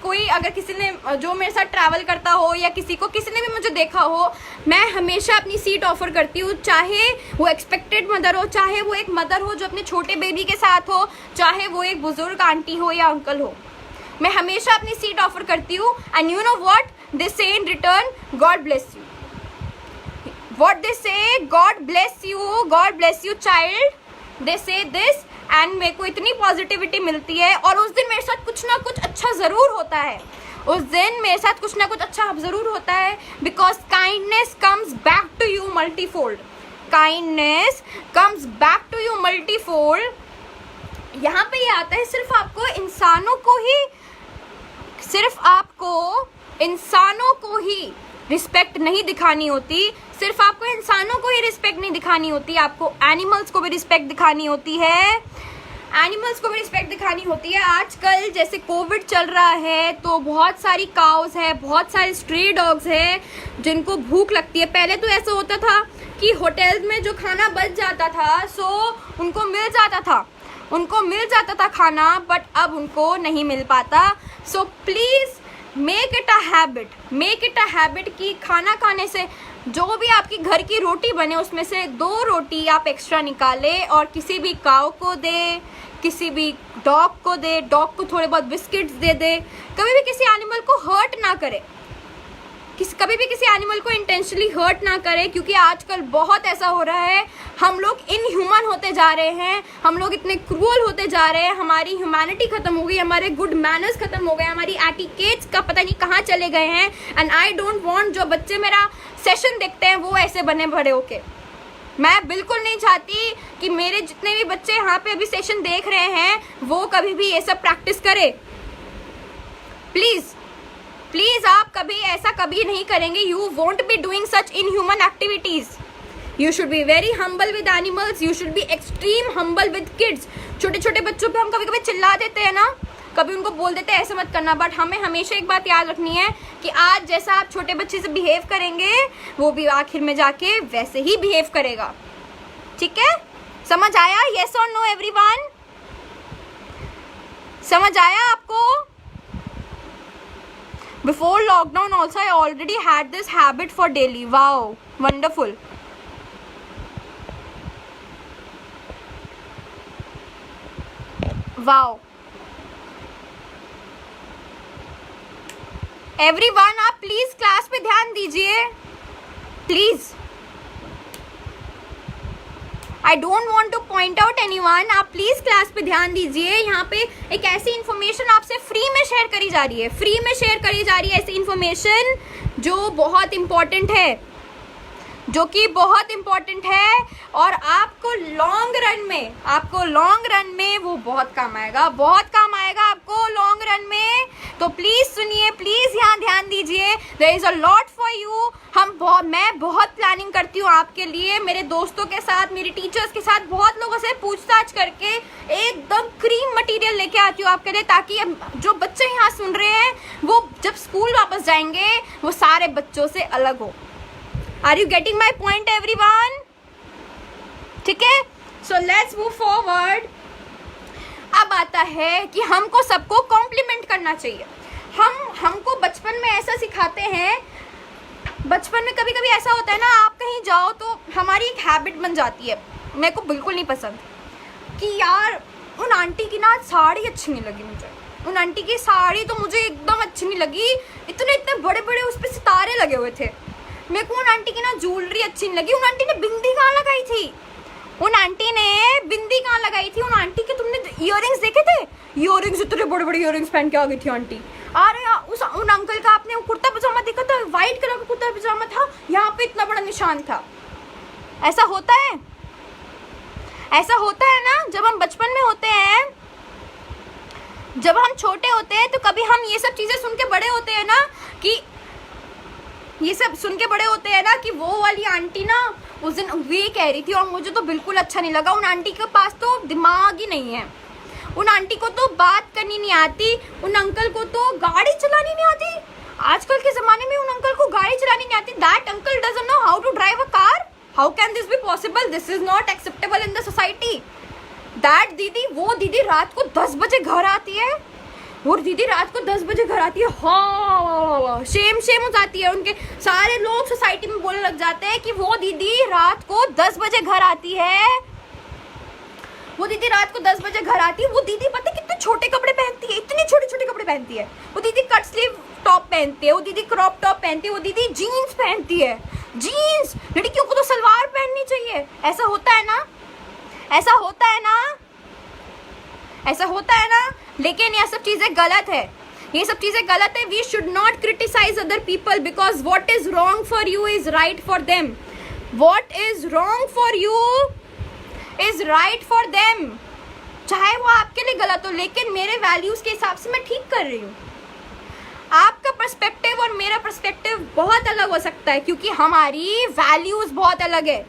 ने जो मेरे साथ ट्रैवल करता हो या किसी ने भी मुझे देखा हो, मैं हमेशा अपनी सीट ऑफर करती हूँ, चाहे वो एक्सपेक्टेड मदर हो, चाहे वो एक मदर हो जो अपने छोटे बेबी के साथ हो, चाहे वो एक बुजुर्ग आंटी हो या अंकल हो, मैं हमेशा अपनी सीट ऑफर करती हूँ. And you know what they say in return? God bless you. What they say? God bless you child. They say this. And मेरे को इतनी पॉजिटिविटी मिलती है. और उस दिन मेरे साथ कुछ ना कुछ अच्छा ज़रूर होता है. Because kindness comes back to you multifold. यहाँ पे ये आता है, सिर्फ आपको इंसानों को ही रिस्पेक्ट नहीं दिखानी होती. आपको एनिमल्स को भी रिस्पेक्ट दिखानी होती है. आजकल जैसे कोविड चल रहा है तो बहुत सारी काउस है, बहुत सारे स्ट्रे डॉग्स है जिनको भूख लगती है. पहले तो ऐसा होता था कि होटल्स में जो खाना बच जाता था सो उनको मिल जाता था खाना, बट अब उनको नहीं मिल पाता. So please make it a habit कि खाना खाने से जो भी आपकी घर की रोटी बने उसमें से 2 रोटी आप एक्स्ट्रा निकालें और किसी भी काऊ को दे, किसी भी डॉग को थोड़े बहुत बिस्किट्स दे दे. कभी भी किसी एनिमल को हर्ट ना करे, कभी भी किसी एनिमल को इंटेंशनली हर्ट ना करे, क्योंकि आजकल बहुत ऐसा हो रहा है. हम लोग इनह्यूमन होते जा रहे हैं, हम लोग इतने क्रूअल होते जा रहे हैं, हमारी ह्यूमैनिटी खत्म हो गई, हमारे गुड मैनर्स खत्म हो गए, हमारी एटिकेट्स का पता नहीं कहाँ चले गए हैं. एंड आई डोंट वांट जो बच्चे मेरा सेशन देखते हैं वो ऐसे बने बड़े होके. मैं बिल्कुल नहीं चाहती कि मेरे जितने भी बच्चे यहाँ पे अभी सेशन देख रहे हैं वो कभी भी ये सब प्रैक्टिस करे. प्लीज आप ऐसा कभी नहीं करेंगे. You won't be doing such inhuman activities. You should be very humble with animals. You should be extreme humble with kids. छोटे छोटे बच्चों पे हम कभी कभी चिल्ला देते हैं ना, कभी उनको बोल देते हैं ऐसे मत करना, बट हमें हमेशा एक बात याद रखनी है कि आज जैसा आप छोटे बच्चे से बिहेव करेंगे वो भी आखिर में जाके वैसे ही बिहेव करेगा. ठीक है? समझ आया? येस और नो एवरीवन? समझ आया आपको? Before lockdown also I already had this habit for daily. Wow, wonderful. Wow. Everyone आप प्लीज क्लास पे ध्यान दीजिए, please. I don't want two point out anyone. आप प्लीज क्लास पे ध्यान दीजिए. यहाँ पे एक ऐसी इन्फॉर्मेशन आपसे फ्री में शेयर करी जा रही है, ऐसी इन्फॉर्मेशन जो बहुत इम्पोर्टेंट है, और आपको लॉन्ग रन में वो बहुत काम आएगा आपको लॉन्ग रन में. तो प्लीज सुनिए, प्लीज यहाँ ध्यान दीजिए. There is a lot for you. मैं बहुत प्लानिंग करती हूँ आपके लिए, मेरे दोस्तों के साथ, मेरी टीचर्स के साथ, बहुत लोगों से पूछताछ करके एकदम क्रीम मटेरियल लेके आती हूँ आपके लिए, ताकि जो बच्चे यहाँ सुन रहे हैं वो जब स्कूल वापस जाएंगे वो सारे बच्चों से अलग हो. Are you getting my point everyone? ठीक है? So let's move forward. अब आता है कि हमको सबको कॉम्प्लीमेंट करना चाहिए. हमको बचपन में ऐसा सिखाते हैं, बचपन में कभी कभी ऐसा होता है ना, आप कहीं जाओ तो हमारी एक हैबिट बन जाती है, मेरे को बिल्कुल नहीं पसंद, कि यार उन आंटी की ना साड़ी अच्छी नहीं लगी मुझे, उन आंटी की साड़ी तो मुझे एकदम अच्छी नहीं लगी, इतने बड़े बड़े उस पर सितारे लगे हुए थे. मेरे को उन आंटी की ना ज्वेलरी अच्छी नहीं लगी, उन आंटी ने बिंदी कहाँ लगाई थी, उन आंटी के तुमने इयररिंग्स देखे थे, इयररिंग्स इतने बड़े बड़े इयररिंग्स पहन के आ गई थी आंटी. अरे उन अंकल का आपने कुर्ता पजामा देखा था, व्हाइट कलर का कुर्ता पजामा था, यहाँ पे इतना बड़ा निशान था. ऐसा होता है ना जब हम बचपन में होते हैं, जब हम छोटे होते हैं तो कभी हम ये सब चीजें सुन के बड़े होते हैं ना कि वो वाली आंटी ना उस दिन वे कह रही थी और मुझे तो बिल्कुल अच्छा नहीं लगा. उन आंटी के पास तो दिमाग ही नहीं है, उन आंटी को तो बात करनी नहीं आती, उन अंकल को तो गाड़ी चलानी नहीं आती. आजकल के ज़माने में उन अंकल को गाड़ी चलानी नहीं आती. That uncle doesn't know how to drive a car. How can this be possible? This is not acceptable in the society. That दीदी, वो दीदी रात को 10 बजे घर आती है और दीदी रात को 10 बजे घर आती है, हाँ शेम हो जाती है। उनके सारे लोग सोसाइटी में बोलने लग जाते हैं कि वो दीदी रात को 10 बजे घर आती है, वो दीदी रात को 10 बजे घर आती है। वो दीदी पता है कितने छोटे कपड़े पहनती है, इतने छोटे छोटे कपड़े पहनती है। वो दीदी कट स्लीव टॉप पहनती है, वो दीदी क्रॉप टॉप पहनती है, वो दीदी जीन्स पहनती है। जीन्स, लड़कियों को तो सलवार पहननी चाहिए। ऐसा होता है ना, ऐसा होता है ना, ऐसा होता है ना। लेकिन ये सब चीजें गलत है, ये सब चीजें गलत है। We should not criticise other people because what is wrong for you is right for them. What is wrong for you is right for them. चाहे वो आपके लिए गलत हो, लेकिन मेरे वैल्यूज के हिसाब से मैं ठीक कर रही हूँ। आपका पर्सपेक्टिव और मेरा पर्सपेक्टिव बहुत अलग हो सकता है, क्योंकि हमारी वैल्यूज बहुत अलग है,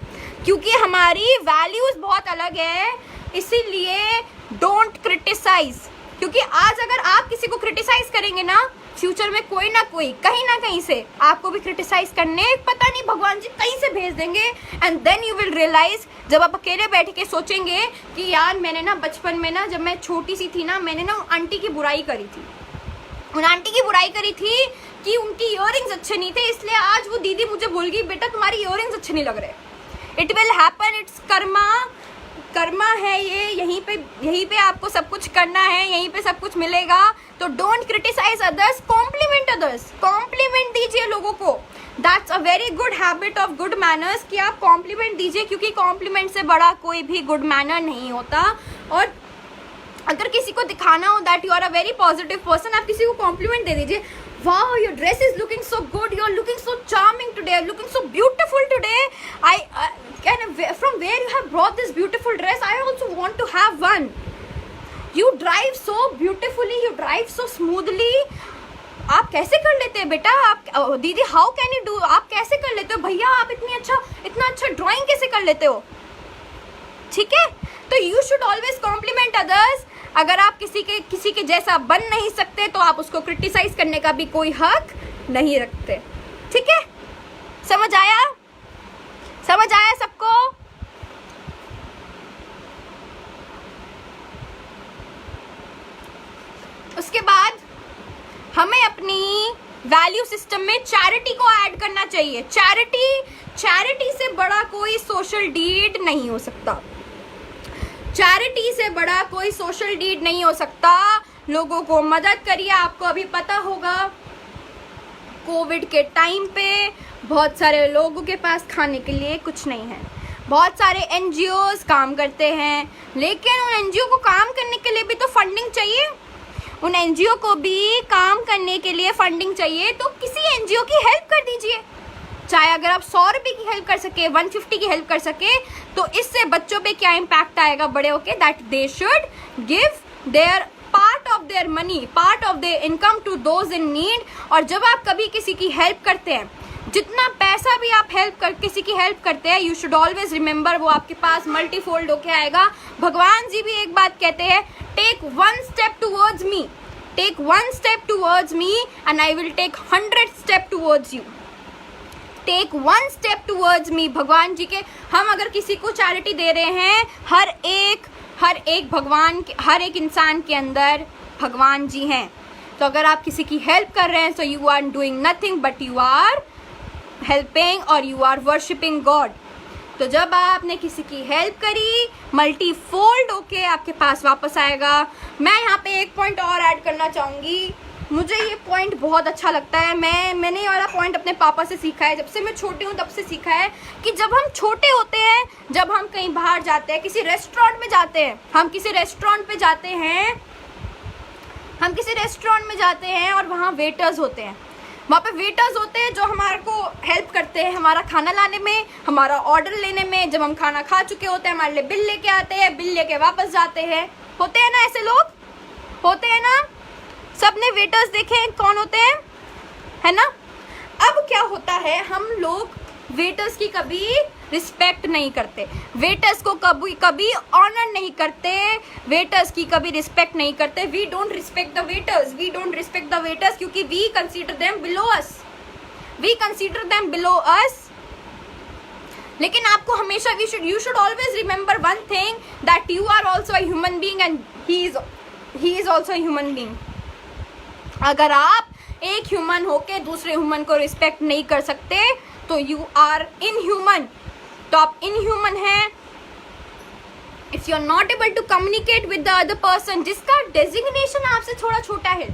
क्योंकि हमारी वैल्यूज बहुत अलग है। इसीलिए डोंट क्रिटिसाइज, क्योंकि आज अगर आप किसी को क्रिटिसाइज करेंगे ना, फ्यूचर में कोई ना कोई कहीं ना कहीं से आपको भी क्रिटिसाइज करने, पता नहीं भगवान जी कहीं से भेज देंगे। And then you will realise, जब आप अकेले बैठ के सोचेंगे कि यार मैंने ना बचपन में ना, जब मैं छोटी सी थी ना, मैंने ना आंटी की बुराई करी थी, उन आंटी की बुराई करी थी कि उनकी इयररिंग्स अच्छे नहीं थे, इसलिए आज वो दीदी मुझे बोल गई बेटा तुम्हारी इयररिंग्स अच्छे नहीं लग रहे। It will happen, it's Karma, Karma है ये। यहीं पे आपको सब कुछ करना है, यहीं पे सब कुछ मिलेगा। तो don't criticise others, compliment others, compliment दीजिए लोगों को। That's a very good habit of good manners कि आप कॉम्प्लीमेंट दीजिए, क्योंकि कॉम्प्लीमेंट से बड़ा कोई भी गुड मैनर नहीं होता। और अगर किसी को दिखाना हो that you are a very positive person, आप किसी को कॉम्प्लीमेंट दे दीजिए। Wow, your dress is looking so good. You are looking so charming today. You're looking so beautiful today. From where you have brought this beautiful dress? I also want to have one. You drive so beautifully. You drive so smoothly. आप कैसे कर लेते हैं बेटा? आप दीदी how can you do? आप कैसे कर लेते हो भैया? आप इतना अच्छा ड्राइंग कैसे कर लेते हो? ठीक है, तो you should always compliment others. अगर आप किसी के जैसा बन नहीं सकते तो आप उसको क्रिटिसाइज करने का भी कोई हक नहीं रखते। ठीक है, समझ आया? समझ आया सबको? उसके बाद हमें अपनी वैल्यू सिस्टम में चैरिटी को ऐड करना चाहिए। चैरिटी से बड़ा कोई सोशल डीड नहीं हो सकता। चैरिटी से बड़ा कोई सोशल डीड नहीं हो सकता। लोगों को मदद करिए। आपको अभी पता होगा कोविड के टाइम पे बहुत सारे लोगों के पास खाने के लिए कुछ नहीं है। बहुत सारे एनजीओज काम करते हैं, लेकिन उन एनजीओ को काम करने के लिए भी तो फंडिंग चाहिए। उन एनजीओ को भी काम करने के लिए फंडिंग चाहिए, तो किसी एनजीओ की हेल्प कर दीजिए। चाहे अगर आप 100 रुपये की हेल्प कर सके, 150 की हेल्प कर सके, तो इससे बच्चों पे क्या इम्पैक्ट आएगा बड़े होके? That they should give their part of their money, part of their income to those in need. और जब आप कभी किसी की हेल्प करते हैं, जितना पैसा भी आप किसी की हेल्प करते हैं, यू शुड ऑलवेज रिमेंबर वो आपके पास मल्टीफोल्ड होके आएगा। भगवान जी भी एक बात कहते हैं, take 1 step towards me, take 1 step towards me and I will take 100 step towards you. Take 1 step towards me. भगवान जी के, हम अगर किसी को चैरिटी दे रहे हैं, हर एक इंसान के अंदर भगवान जी हैं। तो अगर आप किसी की हेल्प कर रहे हैं, so you are doing nothing but you are helping और यू आर वर्शिपिंग गॉड। तो जब आपने किसी की हेल्प करी, मल्टीफोल्ड होके आपके पास वापस आएगा। मैं यहाँ पे एक पॉइंट और ऐड करना चाहूँगी। मुझे ये पॉइंट बहुत अच्छा लगता है। मैंने ये वाला पॉइंट अपने पापा से सीखा है। जब से मैं छोटी हूँ तब से सीखा है कि जब हम छोटे होते हैं, जब हम कहीं बाहर जाते हैं, किसी रेस्टोरेंट में जाते हैं, हम किसी रेस्टोरेंट में जाते हैं और वहाँ वेटर्स होते हैं। वहाँ पे वेटर्स होते हैं जो हमारे को हेल्प करते हैं हमारा खाना लाने में, हमारा ऑर्डर लेने में। जब हम खाना खा चुके होते हैं, हमारे लिए बिल लेके आते हैं, बिल लेके वापस जाते हैं। होते हैं ना ऐसे लोग? होते हैं ना? सबने वेटर्स देखे हैं कौन होते हैं, है ना? अब क्या होता है, हम लोग वेटर्स की कभी रिस्पेक्ट नहीं करते, वेटर्स को कभी ऑनर नहीं करते, वेटर्स की कभी रिस्पेक्ट नहीं करते। We don't respect the waiters, क्योंकि we consider them below us. लेकिन आपको हमेशा you should always remember one thing, that you are also a human being and he is also a human being. अगर आप एक human होके दूसरे human को रिस्पेक्ट नहीं कर सकते तो यू आर इनह्यूमन, तो आप इनह्यूमन हैं। If you are not able to communicate with the other person, जिसका डेजिग्नेशन आपसे थोड़ा छोटा है,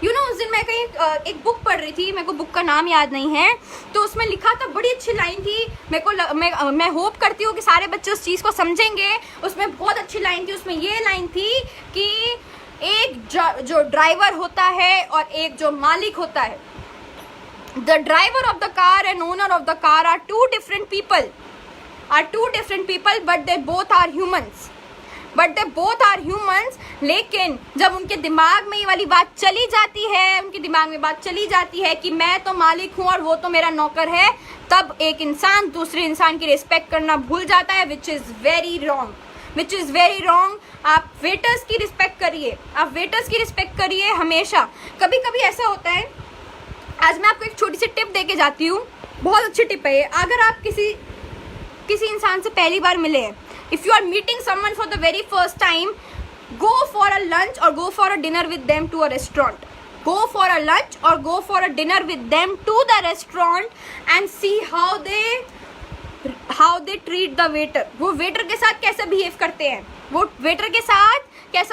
यू नो उस दिन मैं कहीं एक बुक पढ़ रही थी, मेरे को बुक का नाम याद नहीं है, तो उसमें लिखा था, बड़ी अच्छी लाइन थी, मैं होप करती हूँ कि सारे बच्चे उस चीज़ को समझेंगे। उसमें बहुत अच्छी लाइन थी, उसमें ये लाइन थी कि एक जो ड्राइवर होता है और एक जो मालिक होता है, the driver of the car and owner of the car are two different people, but they both are humans. लेकिन जब उनके दिमाग में ये वाली बात चली जाती है, उनके दिमाग में बात चली जाती है कि मैं तो मालिक हूँ और वो तो मेरा नौकर है, तब एक इंसान दूसरे इंसान की रिस्पेक्ट करना भूल जाता है, विच इज़ वेरी रॉन्ग। आप वेटर्स की रिस्पेक्ट करिए हमेशा। कभी कभी ऐसा होता है, आज मैं आपको एक छोटी सी टिप दे के जाती हूँ, बहुत अच्छी टिप है ये। अगर आप किसी इंसान से पहली बार मिले हैं, if you are meeting someone for the very first time, go for a lunch or go for a dinner with them to a restaurant. Go for a lunch or go for a dinner with them to the restaurant and see how they treat the waiter. वो waiter के साथ कैसे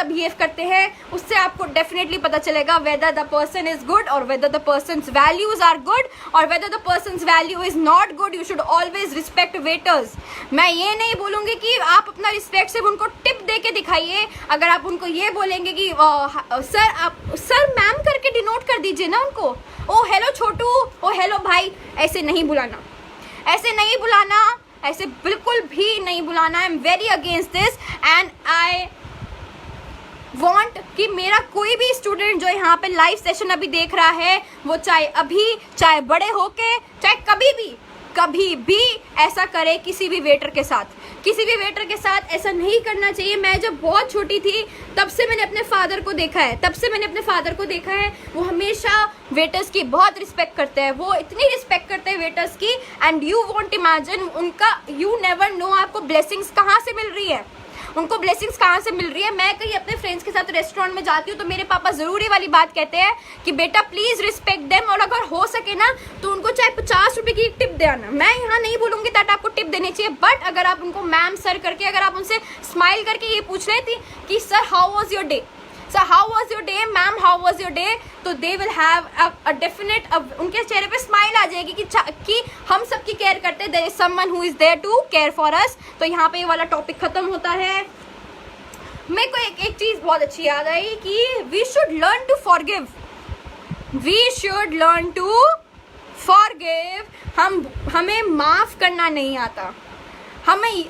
behave करते हैं, उससे आपको definitely पता चलेगा whether the person is good or whether the person's values are good or whether the person's value is not good. You should always respect waiters. मैं ये नहीं बोलूँगी कि आप अपना रिस्पेक्ट सिर्फ उनको टिप दे के दिखाइए। अगर आप उनको ये बोलेंगे कि सर मैम करके डिनोट कर दीजिए ना उनको, ओ हेलो छोटू, ओ हेलो भाई, ऐसे बिल्कुल भी नहीं बुलाना। आई am very against this and I want कि मेरा कोई भी स्टूडेंट जो यहाँ पे लाइव सेशन अभी देख रहा है, वो चाहे बड़े होके, चाहे कभी भी ऐसा करे किसी भी वेटर के साथ ऐसा नहीं करना चाहिए। मैं जब बहुत छोटी थी तब से मैंने अपने फादर को देखा है, वो हमेशा वेटर्स की बहुत रिस्पेक्ट करते हैं, वो इतनी रिस्पेक्ट करते हैं वेटर्स की, एंड यू वॉन्ट इमेजिन उनका, यू नेवर नो आपको ब्लेसिंग्स कहाँ से मिल रही है। मैं कहीं अपने फ्रेंड्स के साथ रेस्टोरेंट में जाती हूँ तो मेरे पापा जरूर ये वाली बात कहते हैं कि बेटा प्लीज रिस्पेक्ट देम, और अगर हो सके ना तो उनको चाहे 50 रुपए की टिप देना। मैं यहाँ नहीं बोलूँगी दैट आपको टिप देनी चाहिए, बट अगर आप उनको मैम सर करके, अगर आप उनसे स्माइल करके ये पूछ रहे थे कि sir how was your day, ma'am how was your day, तो they will have a definite, उनके चेहरे पे स्माइल आ जाएगी कि हम सबकी केयर करते हैं, there is someone who is there to care for us. तो यहाँ पे ये वाला टॉपिक खत्म होता है। मेरे को एक चीज बहुत अच्छी याद आई कि we should learn to forgive. हमें माफ करना नहीं आता। हमें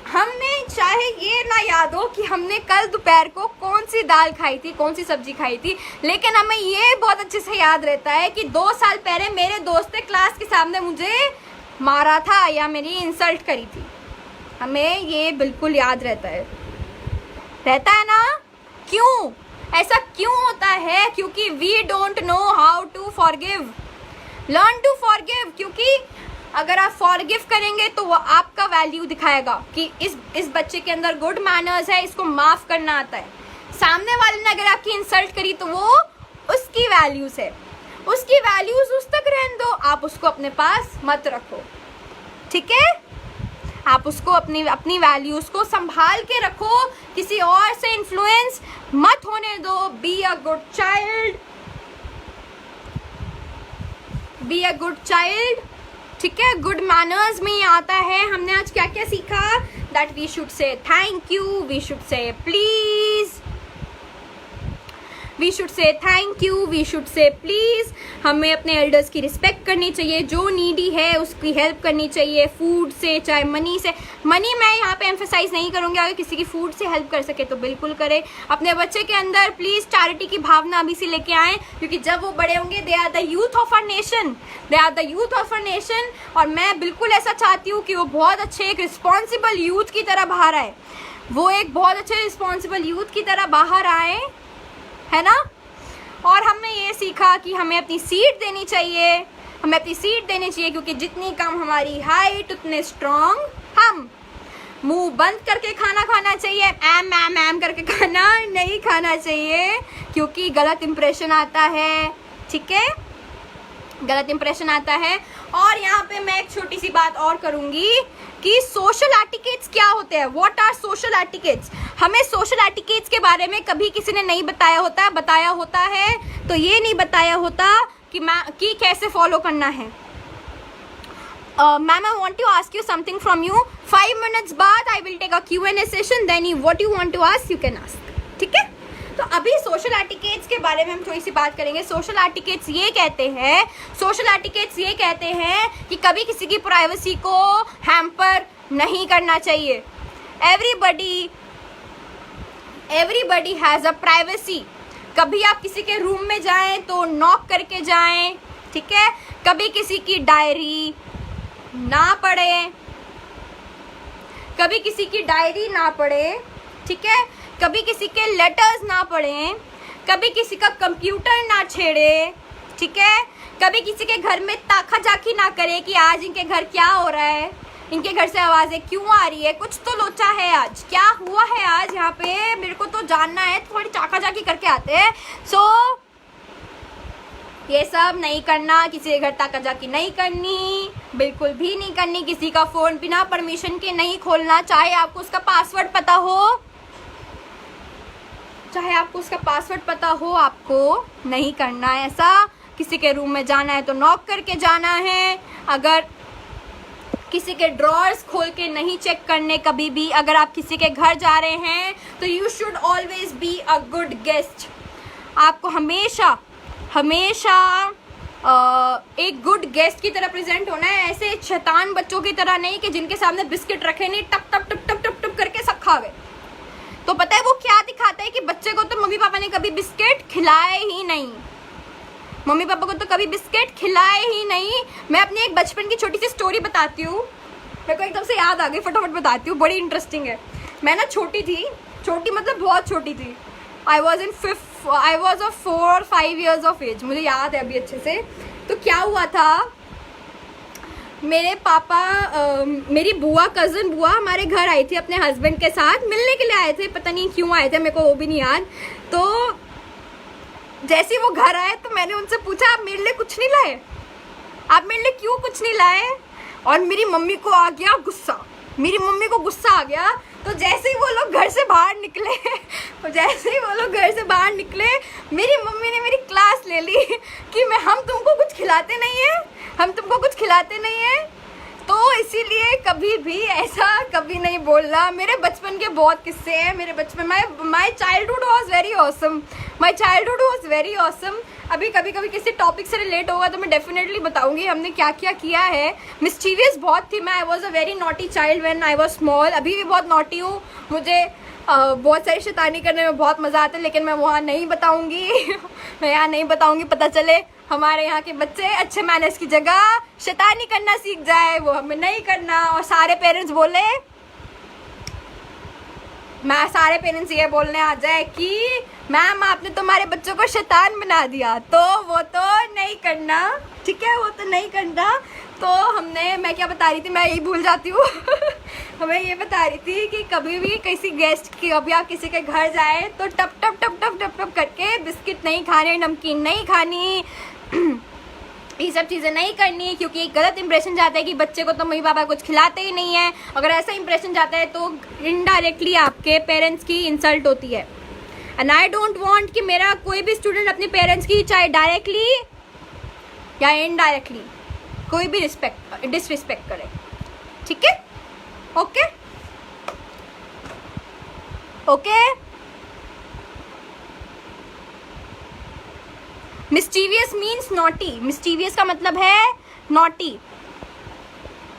चाहे ये ना याद हो कि हमने कल दोपहर को कौन सी दाल खाई थी, कौन सी सब्जी खाई थी, लेकिन हमें ये बहुत अच्छे से याद रहता है कि 2 साल पहले मेरे दोस्त ने क्लास के सामने मुझे मारा था या मेरी इंसल्ट करी थी। हमें ये बिल्कुल याद रहता है ना। क्यों ऐसा क्यों होता है? क्योंकि we don't know how to forgive. Learn to forgive, क्योंकि अगर आप फॉरगिव करेंगे तो वो आपका वैल्यू दिखाएगा कि इस बच्चे के अंदर गुड मैनर्स है, इसको माफ करना आता है। सामने वाले ने अगर आपकी इंसल्ट करी तो वो उसकी वैल्यूज है, उसकी वैल्यूज उस तक रहने दो, आप उसको अपने पास मत रखो, ठीक है? आप उसको अपनी वैल्यूज को संभाल के रखो, किसी और से इन्फ्लुएंस मत होने दो। बी अ गुड चाइल्ड, ठीक है? गुड मैनर्स में ही आता है। हमने आज क्या क्या सीखा? That we should say thank you, we should say please, we should say thank you, we should say please. हमें अपने एल्डर्स की रिस्पेक्ट करनी चाहिए, जो नीडी है उसकी हेल्प करनी चाहिए, फूड से चाहे मनी से। मनी मैं यहाँ पे एम्फेसाइज नहीं करूँगी, अगर किसी की फूड से हेल्प कर सके तो बिल्कुल करें। अपने बच्चे के अंदर प्लीज़ चैरिटी की भावना अभी से लेके आएँ, क्योंकि जब वो बड़े होंगे they are the youth of our nation, और मैं बिल्कुल ऐसा चाहती हूँ कि वो बहुत अच्छे एक रिस्पॉन्सिबल यूथ की तरह बाहर आए, वो एक बहुत अच्छे रिस्पॉन्सिबल यूथ की तरह बाहर आए, है ना? और हमने ये सीखा कि हमें अपनी सीट देनी चाहिए, क्योंकि जितनी कम हमारी हाइट उतने स्ट्रॉन्ग हम। मुंह बंद करके खाना खाना चाहिए, एम करके खाना नहीं खाना चाहिए, क्योंकि गलत इंप्रेशन आता है, ठीक है, गलत इंप्रेशन आता है। और यहाँ पे मैं एक छोटी सी बात और करूंगी कि सोशल एटिकेट्स क्या होते हैं, व्हाट आर सोशल एटिकेट्स। हमें सोशल एटिकेट्स के बारे में कभी किसी ने नहीं बताया होता है तो ये नहीं बताया होता कि कैसे फॉलो करना है। Ma'am, I want to ask you something from you. 5 minutes बाद I will take a Q&A session, then you what you want to ask you can ask, ठीक है। तो अभी सोशल एटिकेट्स के बारे में हम थोड़ी सी बात करेंगे। सोशल एटिकेट्स ये कहते हैं कि कभी किसी की प्राइवेसी को हैम्पर नहीं करना चाहिए। Everybody has a privacy. कभी आप किसी के रूम में जाएं तो नॉक करके जाएं, ठीक है। कभी किसी की डायरी ना पढ़ें, ठीक है। कभी किसी के लेटर्स ना पढ़ें, कभी किसी का कंप्यूटर ना छेड़े, ठीक है। कभी किसी के घर में ताका झाकी ना करे कि आज इनके घर क्या हो रहा है, इनके घर से आवाज़ें क्यों आ रही है, कुछ तो लोचा है आज, क्या हुआ है आज यहाँ पे, मेरे को तो जानना है, थोड़ी ताका झाकी करके आते हैं। ये सब नहीं करना, किसी के घर ताका झाकी नहीं करनी, बिल्कुल भी नहीं करनी। किसी का फ़ोन बिना परमिशन के नहीं खोलना, चाहे आपको उसका पासवर्ड पता हो, आपको नहीं करना है ऐसा। किसी के रूम में जाना है तो नॉक करके जाना है। अगर किसी के ड्रॉर्स खोल के नहीं चेक करने कभी भी। अगर आप किसी के घर जा रहे हैं तो you should always be a good guest. आपको हमेशा एक गुड गेस्ट की तरह प्रेजेंट होना है, ऐसे शैतान बच्चों की तरह नहीं कि जिनके सामने बिस्किट रखे नहीं टप टप टप टप टप टप करके सब खा गए। तो पता है वो क्या दिखाता है कि बच्चे को तो मम्मी पापा ने कभी बिस्किट खिलाए ही नहीं। मैं अपनी एक बचपन की छोटी सी स्टोरी बताती हूँ, मेरे को एकदम से याद आ गई, फटाफट बताती हूँ, बड़ी इंटरेस्टिंग है। मैं ना छोटी मतलब बहुत छोटी थी। I was of 4 or 5 years of age, मुझे याद है अभी अच्छे से। तो क्या हुआ था, मेरे पापा मेरी कज़न बुआ हमारे घर आई थी अपने हस्बैंड के साथ, मिलने के लिए आए थे, पता नहीं क्यों आए थे, मेरे को वो भी नहीं याद। तो जैसे ही वो घर आए तो मैंने उनसे पूछा, आप मेरे लिए कुछ नहीं लाए, आप मेरे लिए क्यों कुछ नहीं लाए। और मेरी मम्मी को आ गया गुस्सा, तो जैसे ही वो लोग घर से बाहर निकले मेरी मम्मी ने मेरी क्लास ले ली कि हम तुमको कुछ खिलाते नहीं है। तो इसीलिए कभी भी ऐसा कभी नहीं बोलना। मेरे बचपन के बहुत किस्से हैं। मेरे बचपन my childhood was very awesome. अभी कभी किसी टॉपिक से रिलेट होगा तो मैं डेफिनेटली बताऊंगी हमने क्या क्या किया है। मिस्चीवियस बहुत थी मैं। I was a very naughty child when I was small. अभी भी बहुत नॉटी हूँ। मुझे बहुत सारी शैतानी करने में बहुत मज़ा आता है, लेकिन मैं वहाँ नहीं बताऊंगी। पता चले हमारे यहाँ के बच्चे अच्छे मैनर्स की जगह शैतानी करना सीख जाए, वो हमें नहीं करना। और सारे पेरेंट्स ये बोलने आ जाए कि मैम आपने तुम्हारे बच्चों को शैतान बना दिया, तो वो तो नहीं करना, ठीक है, वो तो नहीं करना। तो मैं क्या बता रही थी, मैं यही भूल जाती हूँ। हमें ये बता रही थी कि कभी भी किसी गेस्ट की, कभी आप किसी के घर जाए तो टप टप टप टप टप टप करके बिस्किट नहीं खाने, नमकीन नहीं खानी, ये सब चीज़ें नहीं करनी, क्योंकि एक गलत इंप्रेशन जाता है कि बच्चे को तो मम्मी पापा कुछ खिलाते ही नहीं है। अगर ऐसा इंप्रेशन जाता है तो इनडायरेक्टली आपके पेरेंट्स की इंसल्ट होती है। एंड आई डोंट वांट कि मेरा कोई भी स्टूडेंट अपने पेरेंट्स की, चाहे डायरेक्टली या इनडायरेक्टली, कोई भी डिसरिस्पेक्ट करे, ठीक है। ओके। मिस्टीवियस means naughty. मिस्टीवियस का मतलब है नॉटी।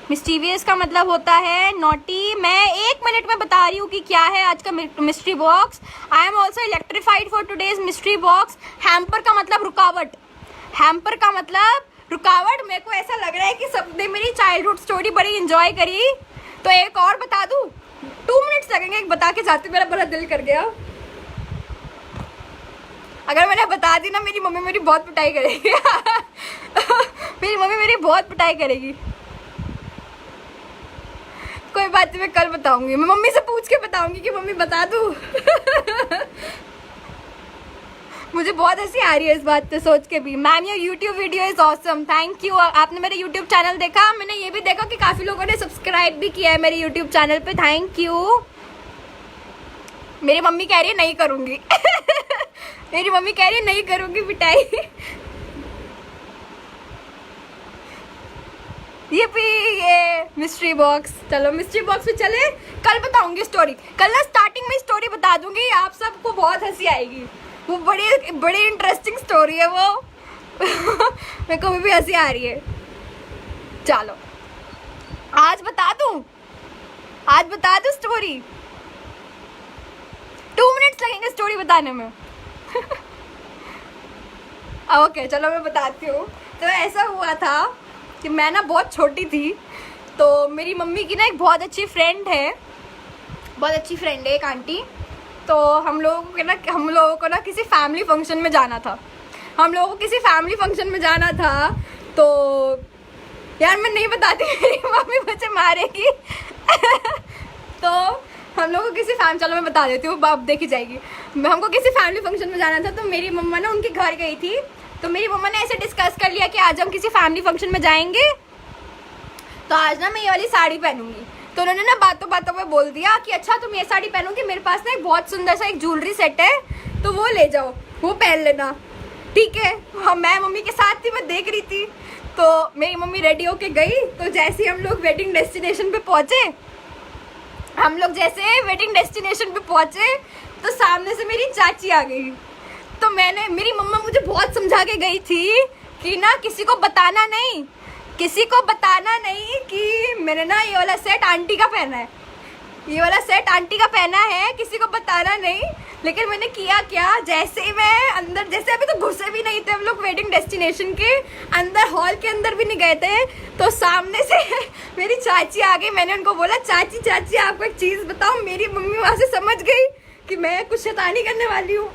मिस्टीवियस का मतलब होता है नॉटी। मैं 1 मिनट में बता रही हूँ कि क्या है आज का mystery box. I am also electrified for today's mystery box. Hamper का मतलब रुकावट। मेरे को ऐसा लग रहा है कि सबने मेरी चाइल्डहुड स्टोरी बड़ी एंजॉय करी। तो एक और बता दूँ, 2 मिनट्स लगेंगे, एक बता के जाती, मेरा बड़ा दिल कर गया। अगर मैंने बता दी ना, मेरी मम्मी मेरी बहुत पिटाई करेगी। कोई बात नहीं, मैं कल बताऊंगी। मैं मम्मी से पूछ के बताऊंगी कि मम्मी बता दूँ। मुझे बहुत हंसी आ रही है इस बात पे सोच के भी। Ma'am your YouTube video is awesome, thank you. आपने मेरे यूट्यूब चैनल देखा? मैंने ये भी देखा कि काफ़ी लोगों ने सब्सक्राइब भी किया है मेरे यूट्यूब चैनल पे, थैंक यू। मेरी मम्मी कह रही है नहीं करूँगी मेरी मम्मी कह रही है नहीं करूँगी पिटाई ये मिस्ट्री बॉक्स, चलो मिस्ट्री बॉक्स पे चले। कल बताऊंगी स्टोरी, कल ना स्टार्टिंग में स्टोरी बता दूंगी, आप सबको बहुत हंसी आएगी। वो बड़ी इंटरेस्टिंग स्टोरी है वो मेरे को भी हंसी आ रही है। चलो आज बता दूं स्टोरी। 2 मिनट्स लगेंगे स्टोरी बताने में ओके चलो मैं बताती हूँ। तो ऐसा हुआ था कि मैं ना बहुत छोटी थी, तो मेरी मम्मी की ना एक बहुत अच्छी फ्रेंड है एक आंटी। तो हम लोगों को ना किसी फैमिली फंक्शन में जाना था। तो यार मैं नहीं बताती मेरी मम्मी मुझे मारेगी तो हम लोग को किसी चलो मैं बता देती हूँ, अब देखी जाएगी। हमको किसी फैमिली फंक्शन में जाना था, तो मेरी मम्मा ना उनके घर गई थी। तो मेरी मम्मा ने ऐसे डिस्कस कर लिया कि आज हम किसी फैमिली फंक्शन में जाएंगे, तो आज ना मैं ये वाली साड़ी पहनूंगी। तो उन्होंने ना बातों में बोल दिया कि अच्छा तुम ये साड़ी पहनोगी, मेरे पास ना एक बहुत सुंदर सा एक ज्वेलरी सेट है, तो वो ले जाओ, वो पहन लेना, ठीक है। हाँ मैं मम्मी के साथ थी, मैं देख रही थी। तो मेरी मम्मी रेडी होके गई। तो जैसे हम लोग वेडिंग डेस्टिनेशन पे पहुंचे, तो सामने से मेरी चाची आ गई। तो मेरी मम्मा मुझे बहुत समझा के गई थी कि ना किसी को बताना नहीं कि मैंने ना ये वाला सेट आंटी का पहना है, किसी को बताना नहीं। लेकिन मैंने किया क्या, जैसे मैं अंदर, जैसे अभी तो घुसे भी नहीं थे हम लोग वेडिंग डेस्टिनेशन के अंदर, हॉल के अंदर भी नहीं गए थे, तो सामने से मेरी चाची आ गई। मैंने उनको बोला चाची आपको एक चीज़ बताओ। मेरी मम्मी वहाँ से समझ गई कि मैं कुछ शैतानी करने वाली हूँ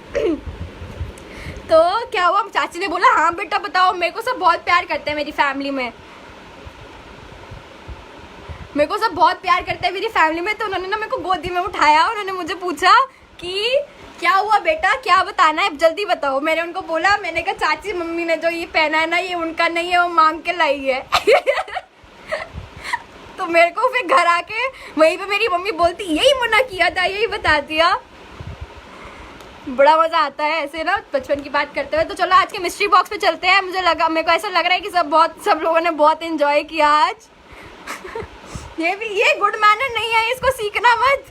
तो क्या हुआ, चाची ने बोला हाँ बेटा बताओ। मेरे को सब बहुत प्यार करते हैं मेरी फैमिली में, तो उन्होंने ना मेरे को गोदी में उठाया। उन्होंने मुझे पूछा कि क्या हुआ बेटा, क्या बताना है, जल्दी बताओ। मैंने उनको बोला, मैंने कहा चाची मम्मी ने जो ये पहना है ना, ये उनका नहीं है, वो मांग के लाई है तो मेरे को फिर घर आके वहीं पे मेरी मम्मी बोलती यही मना किया था, यही बता दिया। बड़ा मजा आता है ऐसे ना बचपन की बात करते हुए। तो चलो आज के मिस्ट्री बॉक्स पे चलते हैं। मेरे को ऐसा लग रहा है कि सब लोगों ने बहुत एंजॉय किया आज ये गुड मैनर नहीं है, इसको सीखना मत।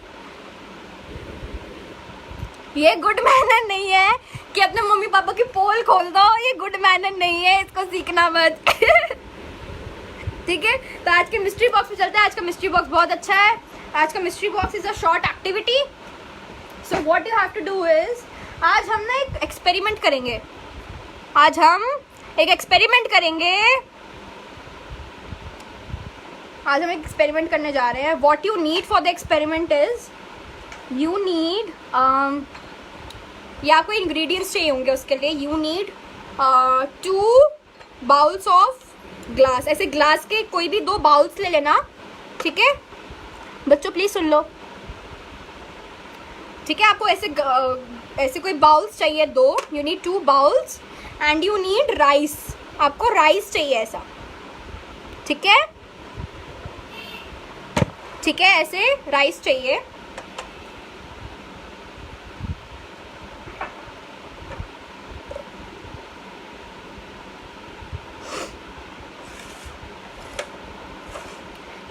ये गुड मैनर नहीं है कि अपने मम्मी पापा की पोल खोल दो, ये गुड मैनर नहीं है, इसको सीखना मत ठीक है। तो आज के मिस्ट्री बॉक्स पे चलते हैं। आज का मिस्ट्री बॉक्स बहुत अच्छा है। आज का mystery box is a short activity. So what you have to do is, आज हम ना एक एक्सपेरिमेंट करेंगे। आज हम एक एक्सपेरिमेंट करने जा रहे हैं। What you need for the experiment is, you need ये आपको इंग्रेडिएंट्स चाहिए होंगे उसके लिए। You need 2 bowls of glass. ऐसे ग्लास के कोई भी 2 बाउल्स ले लेना, ठीक है बच्चों, प्लीज सुन लो, ठीक है। आपको ऐसे कोई बाउल्स चाहिए 2। You need 2 bowls and you need rice. आपको राइस चाहिए ऐसा, ठीक है, ऐसे राइस चाहिए।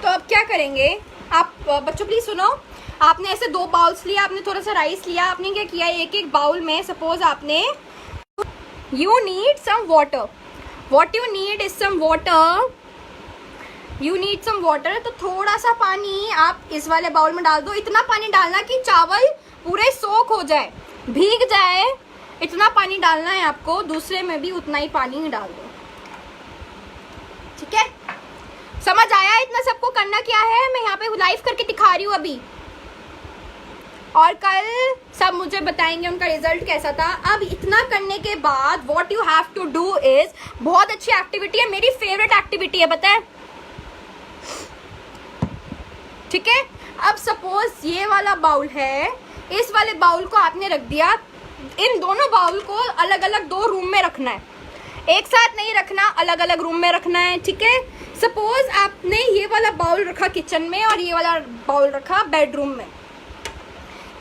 तो अब क्या करेंगे आप बच्चों, प्लीज सुनो। आपने ऐसे 2 बाउल्स लिया, आपने थोड़ा सा राइस लिया। आपने क्या किया, एक बाउल में सपोज आपने, you need some water. What you need is some water. तो थोड़ा सा पानी आप इस वाले बाउल में डाल दो। इतना पानी डालना कि चावल पूरे सोख हो जाए, भीग जाए, इतना पानी डालना है आपको। दूसरे में भी उतना ही पानी डाल दो, ठीक है। समझ आया इतना सबको करना क्या है? मैं यहाँ पे लाइव करके दिखा रही हूँ अभी, और कल सब मुझे बताएंगे उनका रिजल्ट कैसा था। अब इतना करने के बाद what you have to do is, बहुत अच्छी एक्टिविटी है, मेरी फेवरेट एक्टिविटी है, पता है, ठीक है। अब सपोज ये वाला बाउल है, इस वाले बाउल को आपने रख दिया इन दोनों बाउल को अलग अलग 2 रूम में रखना है, एक साथ नहीं रखना, अलग अलग रूम में रखना है, ठीक है। सपोज आपने ये वाला बाउल रखा किचन में और ये वाला बाउल रखा बेडरूम में,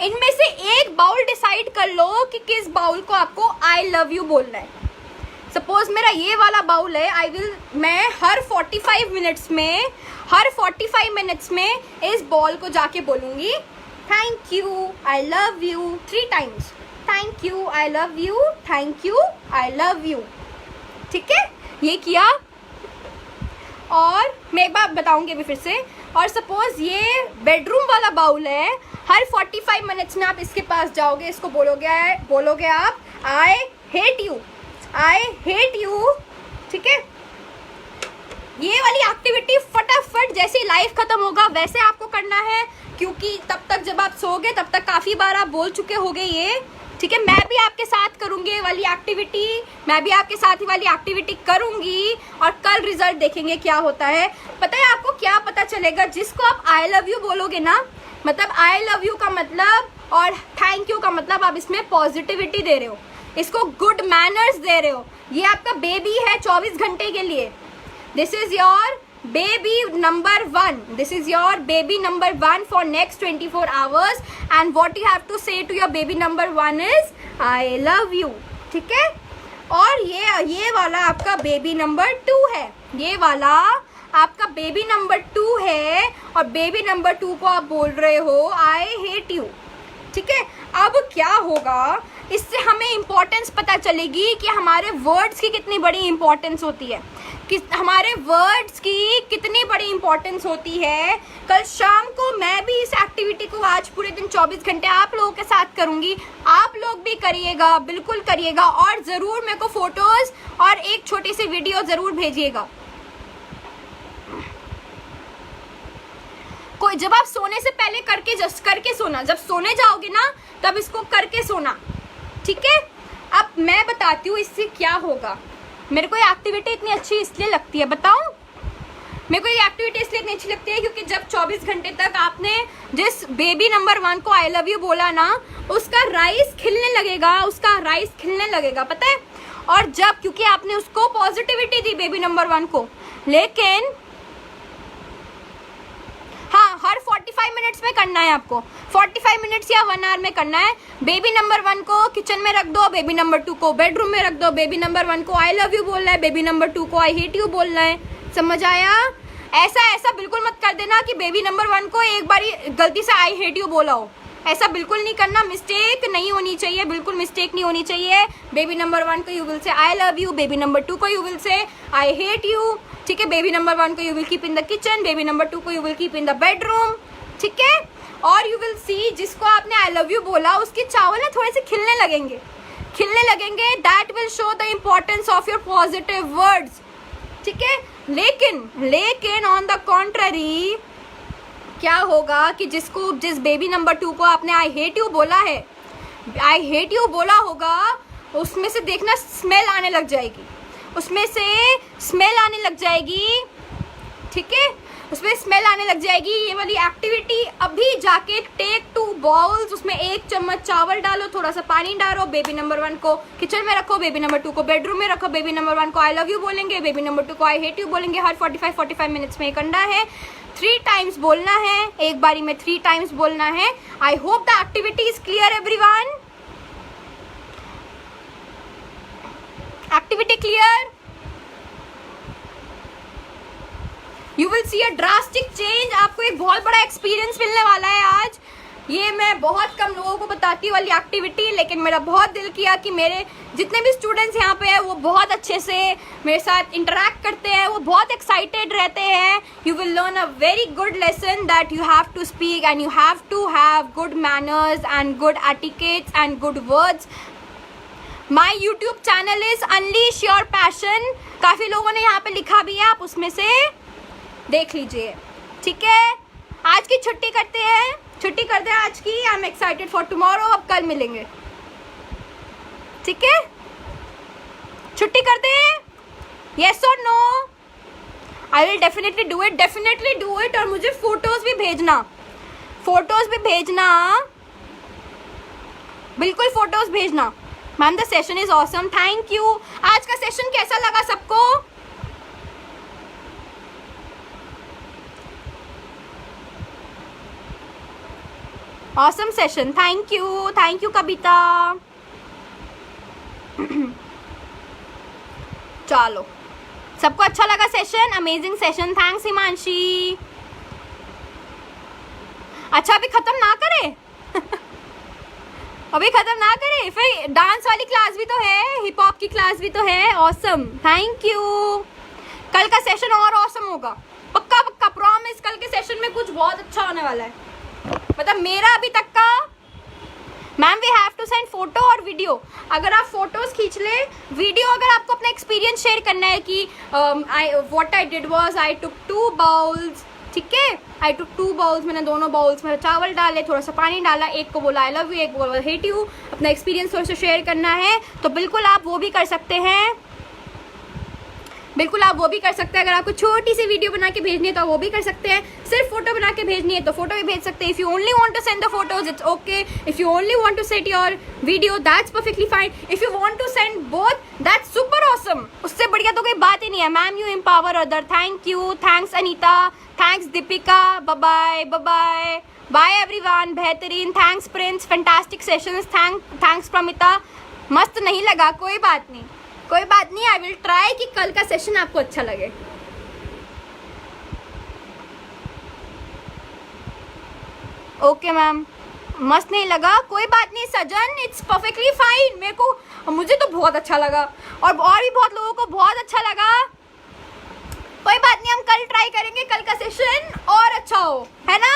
इनमें से एक बाउल डिसाइड कर लो कि किस बाउल को आपको आई लव यू बोलना है। सपोज मेरा ये वाला बाउल है, मैं हर 45 मिनट्स में इस बॉल को जाके बोलूँगी thank you, I love you 3 times, thank you, I love you, thank you, I love you, ठीक है। ये किया और मैं एक बार बताऊंगी अभी फिर से। और सपोज ये बेडरूम वाला बाउल है, हर 45 मिनट्स में आप इसके पास जाओगे, इसको बोलोगे आप I hate you, I hate you, ठीक है। ये वाली एक्टिविटी फटाफट जैसे लाइफ खत्म होगा वैसे आपको करना है, क्योंकि तब तक जब आप सोओगे तब तक काफ़ी बार आप बोल चुके होगे ये, ठीक है। मैं भी आपके साथ करूँगी वाली एक्टिविटी, मैं भी आपके साथ ही वाली एक्टिविटी करूँगी और कल रिजल्ट देखेंगे क्या होता है। पता है आपको क्या पता चलेगा, जिसको आप आई लव यू बोलोगे ना, मतलब आई लव यू का मतलब और थैंक यू का मतलब आप इसमें पॉजिटिविटी दे रहे हो, इसको गुड मैनर्स दे रहे हो। ये आपका बेबी है 24 घंटे के लिए, this is your baby number 1, this is your baby number 1 for next 24 hours and what you have to say to your baby number 1 is I love you, ठीक है। और ये वाला आपका बेबी नंबर 2 है, ये वाला आपका बेबी नंबर 2 है और बेबी नंबर 2 को आप बोल रहे हो I hate you, ठीक है। अब क्या होगा, इससे हमें इम्पोर्टेंस पता चलेगी कि हमारे वर्ड्स की कितनी बड़ी इम्पोर्टेंस होती है, कि हमारे वर्ड्स की कितनी बड़ी इम्पोर्टेंस होती है। कल शाम को मैं भी इस एक्टिविटी को आज पूरे दिन 24 घंटे आप लोगों के साथ करूँगी, आप लोग भी करिएगा, बिल्कुल करिएगा। और ज़रूर मेरे को फ़ोटोज़ और एक छोटी सी वीडियो ज़रूर भेजिएगा। कोई जब आप सोने से पहले करके सोना, जब सोने जाओगे ना तब इसको करके सोना, ठीक है। अब मैं बताती हूँ इससे क्या होगा। मेरे को ये एक्टिविटी इतनी अच्छी इसलिए लगती है, बताऊँ मेरे को ये एक्टिविटी इसलिए इतनी अच्छी लगती है क्योंकि जब 24 घंटे तक आपने जिस बेबी नंबर 1 को आई लव यू बोला ना, उसका राइस खिलने लगेगा, पता है। और जब क्योंकि आपने उसको पॉजिटिविटी दी बेबी नंबर 1 को, लेकिन हाँ हर 45 मिनट्स में करना है आपको, 45 मिनट्स या 1 आवर में करना है। बेबी नंबर 1 को किचन में रख दो, बेबी नंबर 2 को बेडरूम में रख दो, बेबी नंबर 1 को आई लव यू बोलना है, बेबी नंबर 2 को आई हेट यू बोलना है, समझ आया। ऐसा बिल्कुल मत कर देना कि बेबी नंबर 1 को एक बारी गलती से आई हेट यू बोला हो, ऐसा बिल्कुल नहीं करना, मिस्टेक नहीं होनी चाहिए, बिल्कुल मिस्टेक नहीं होनी चाहिए। बेबी नंबर 1 को यू विल से I love you, baby number 2 को यू विल से आई हेट यू, ठीक है। बेबी नंबर 1 को you will keep in the kitchen, baby number 2 को you will keep in the bedroom, ठीक है। और यू विल सी जिसको आपने आई लव यू बोला उसके चावल ना थोड़े से खिलने लगेंगे, that will show the importance of your positive words, ठीक है। लेकिन ऑन द कॉन्ट्ररी क्या होगा कि जिस बेबी नंबर 2 को आपने आई हेट यू बोला होगा, उसमें से देखना स्मेल आने लग जाएगी, ठीक है, उसमें स्मेल आने लग जाएगी। ये वाली एक्टिविटी अभी जाके टेक 2 बाउल्स, उसमें 1 चम्मच चावल डालो, थोड़ा सा पानी डालो, बेबी नंबर 1 को किचन में रखो, बेबी नंबर 2 को बेडरूम में रखो, बेबी नंबर 1 को आई लव यू बोलेंगे, बेबी नंबर 2 को आई हेट यू बोलेंगे। हर 45 मिनट्स में करना है, 3 टाइम्स बोलना है, एक बारी में 3 टाइम्स बोलना है। I hope the activity is clear everyone, activity clear. You will see a drastic change, आपको एक बहुत बड़ा एक्सपीरियंस मिलने वाला है आज। ये मैं बहुत कम लोगों को बताती हूँ वाली एक्टिविटी, लेकिन मेरा बहुत दिल किया कि मेरे जितने भी स्टूडेंट्स यहाँ पे हैं वो बहुत अच्छे से मेरे साथ इंटरेक्ट करते हैं, वो बहुत एक्साइटेड रहते हैं। You will learn a very good lesson that you have to speak and you have to have good manners and good etiquettes and good words. My YouTube channel is unleash your passion, काफ़ी लोगों ने यहाँ पे लिखा भी है, आप उसमें से देख लीजिए, ठीक है। आज की छुट्टी करते हैं आज की। I am excited for tomorrow, अब कल मिलेंगे, ठीक है। छुट्टी करते हैं, येस और no? I will definitely do it, और मुझे फोटोज भी भेजना, बिल्कुल फोटोज भेजना। Ma'am the session is awesome, thank you. आज का सेशन कैसा लगा सबको? Awesome session, thank you Kavita. चलो, सबको अच्छा लगा session? Amazing session, thanks Himanshi. अच्छा अभी खत्म ना करे अभी खत्म ना करे, फिर डांस वाली क्लास भी तो है, हिप हॉप की क्लास भी तो है। Awesome, thank you. कल का सेशन और ऑसम होगा, पक्का पक्का प्रॉमिस। कल के सेशन में कुछ बहुत अच्छा होने वाला है, मतलब मेरा अभी तक का। Ma'am we have to send photo और वीडियो। अगर आप फोटोज खींच ले, वीडियो अगर आपको अपना एक्सपीरियंस शेयर करना है कि what I did was I took 2 bowls, ठीक है, आई टुक 2 बाउल्स, मैंने दोनों बाउल्स में चावल डाले, थोड़ा सा पानी डाला, एक को बोला आई लव यू, एक को बोला हेट यू, अपना एक्सपीरियंस थोड़ा सा शेयर करना है तो बिल्कुल आप वो भी कर सकते हैं, बिल्कुल आप वो भी कर सकते हैं। अगर आपको छोटी सी वीडियो बना के भेजनी है तो वो भी कर सकते हैं। सिर्फ फोटो बना के भेजनी है तो फोटो भी भेज सकते हैं। If you only want to send the photos it's okay, if you only want to set your video that's perfectly fine, if you want to send both that's super awesome. उससे बढ़िया तो कोई बात ही नहीं है। Ma'am you empower other, thank you, thanks Anita, thanks Deepika, bye bye bye bye bye everyone, बेहतरीन, thanks Prince, fantastic sessions, thanks Pramita. मस्त नहीं लगा, कोई बात नहीं, कोई बात नहीं, आई विल ट्राई कि कल का सेशन आपको अच्छा लगे। ओके मैम, मस्त नहीं लगा, कोई बात नहीं सजन, इट्स परफेक्टली फाइन। मेरे को, मुझे तो बहुत अच्छा लगा और भी बहुत लोगों को बहुत अच्छा लगा। कोई बात नहीं, हम कल ट्राई करेंगे कल का सेशन और अच्छा हो, है ना।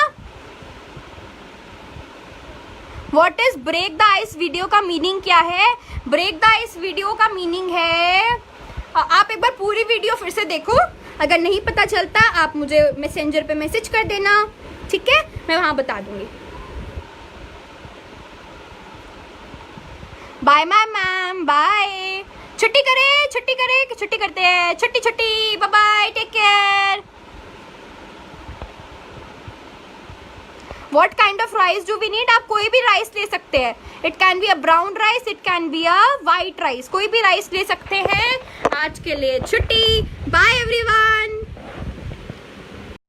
What is break the ice video का मीनिंग क्या है? ब्रेक द आइस वीडियो का मीनिंग है, आप एक बार पूरी वीडियो फिर से देखो, अगर नहीं पता चलता आप मुझे मैसेंजर पे मैसेज कर देना, ठीक है, मैं वहां बता दूंगी। Bye ma'am, bye. छुट्टी करते हैं, छुट्टी, bye bye, take care. What kind of rice do we need? आप कोई भी राइस ले सकते हैं। It can be a brown rice, it can be a white rice, कोई भी राइस ले सकते हैं। आज के लिए छुट्टी, बाय एवरीवन।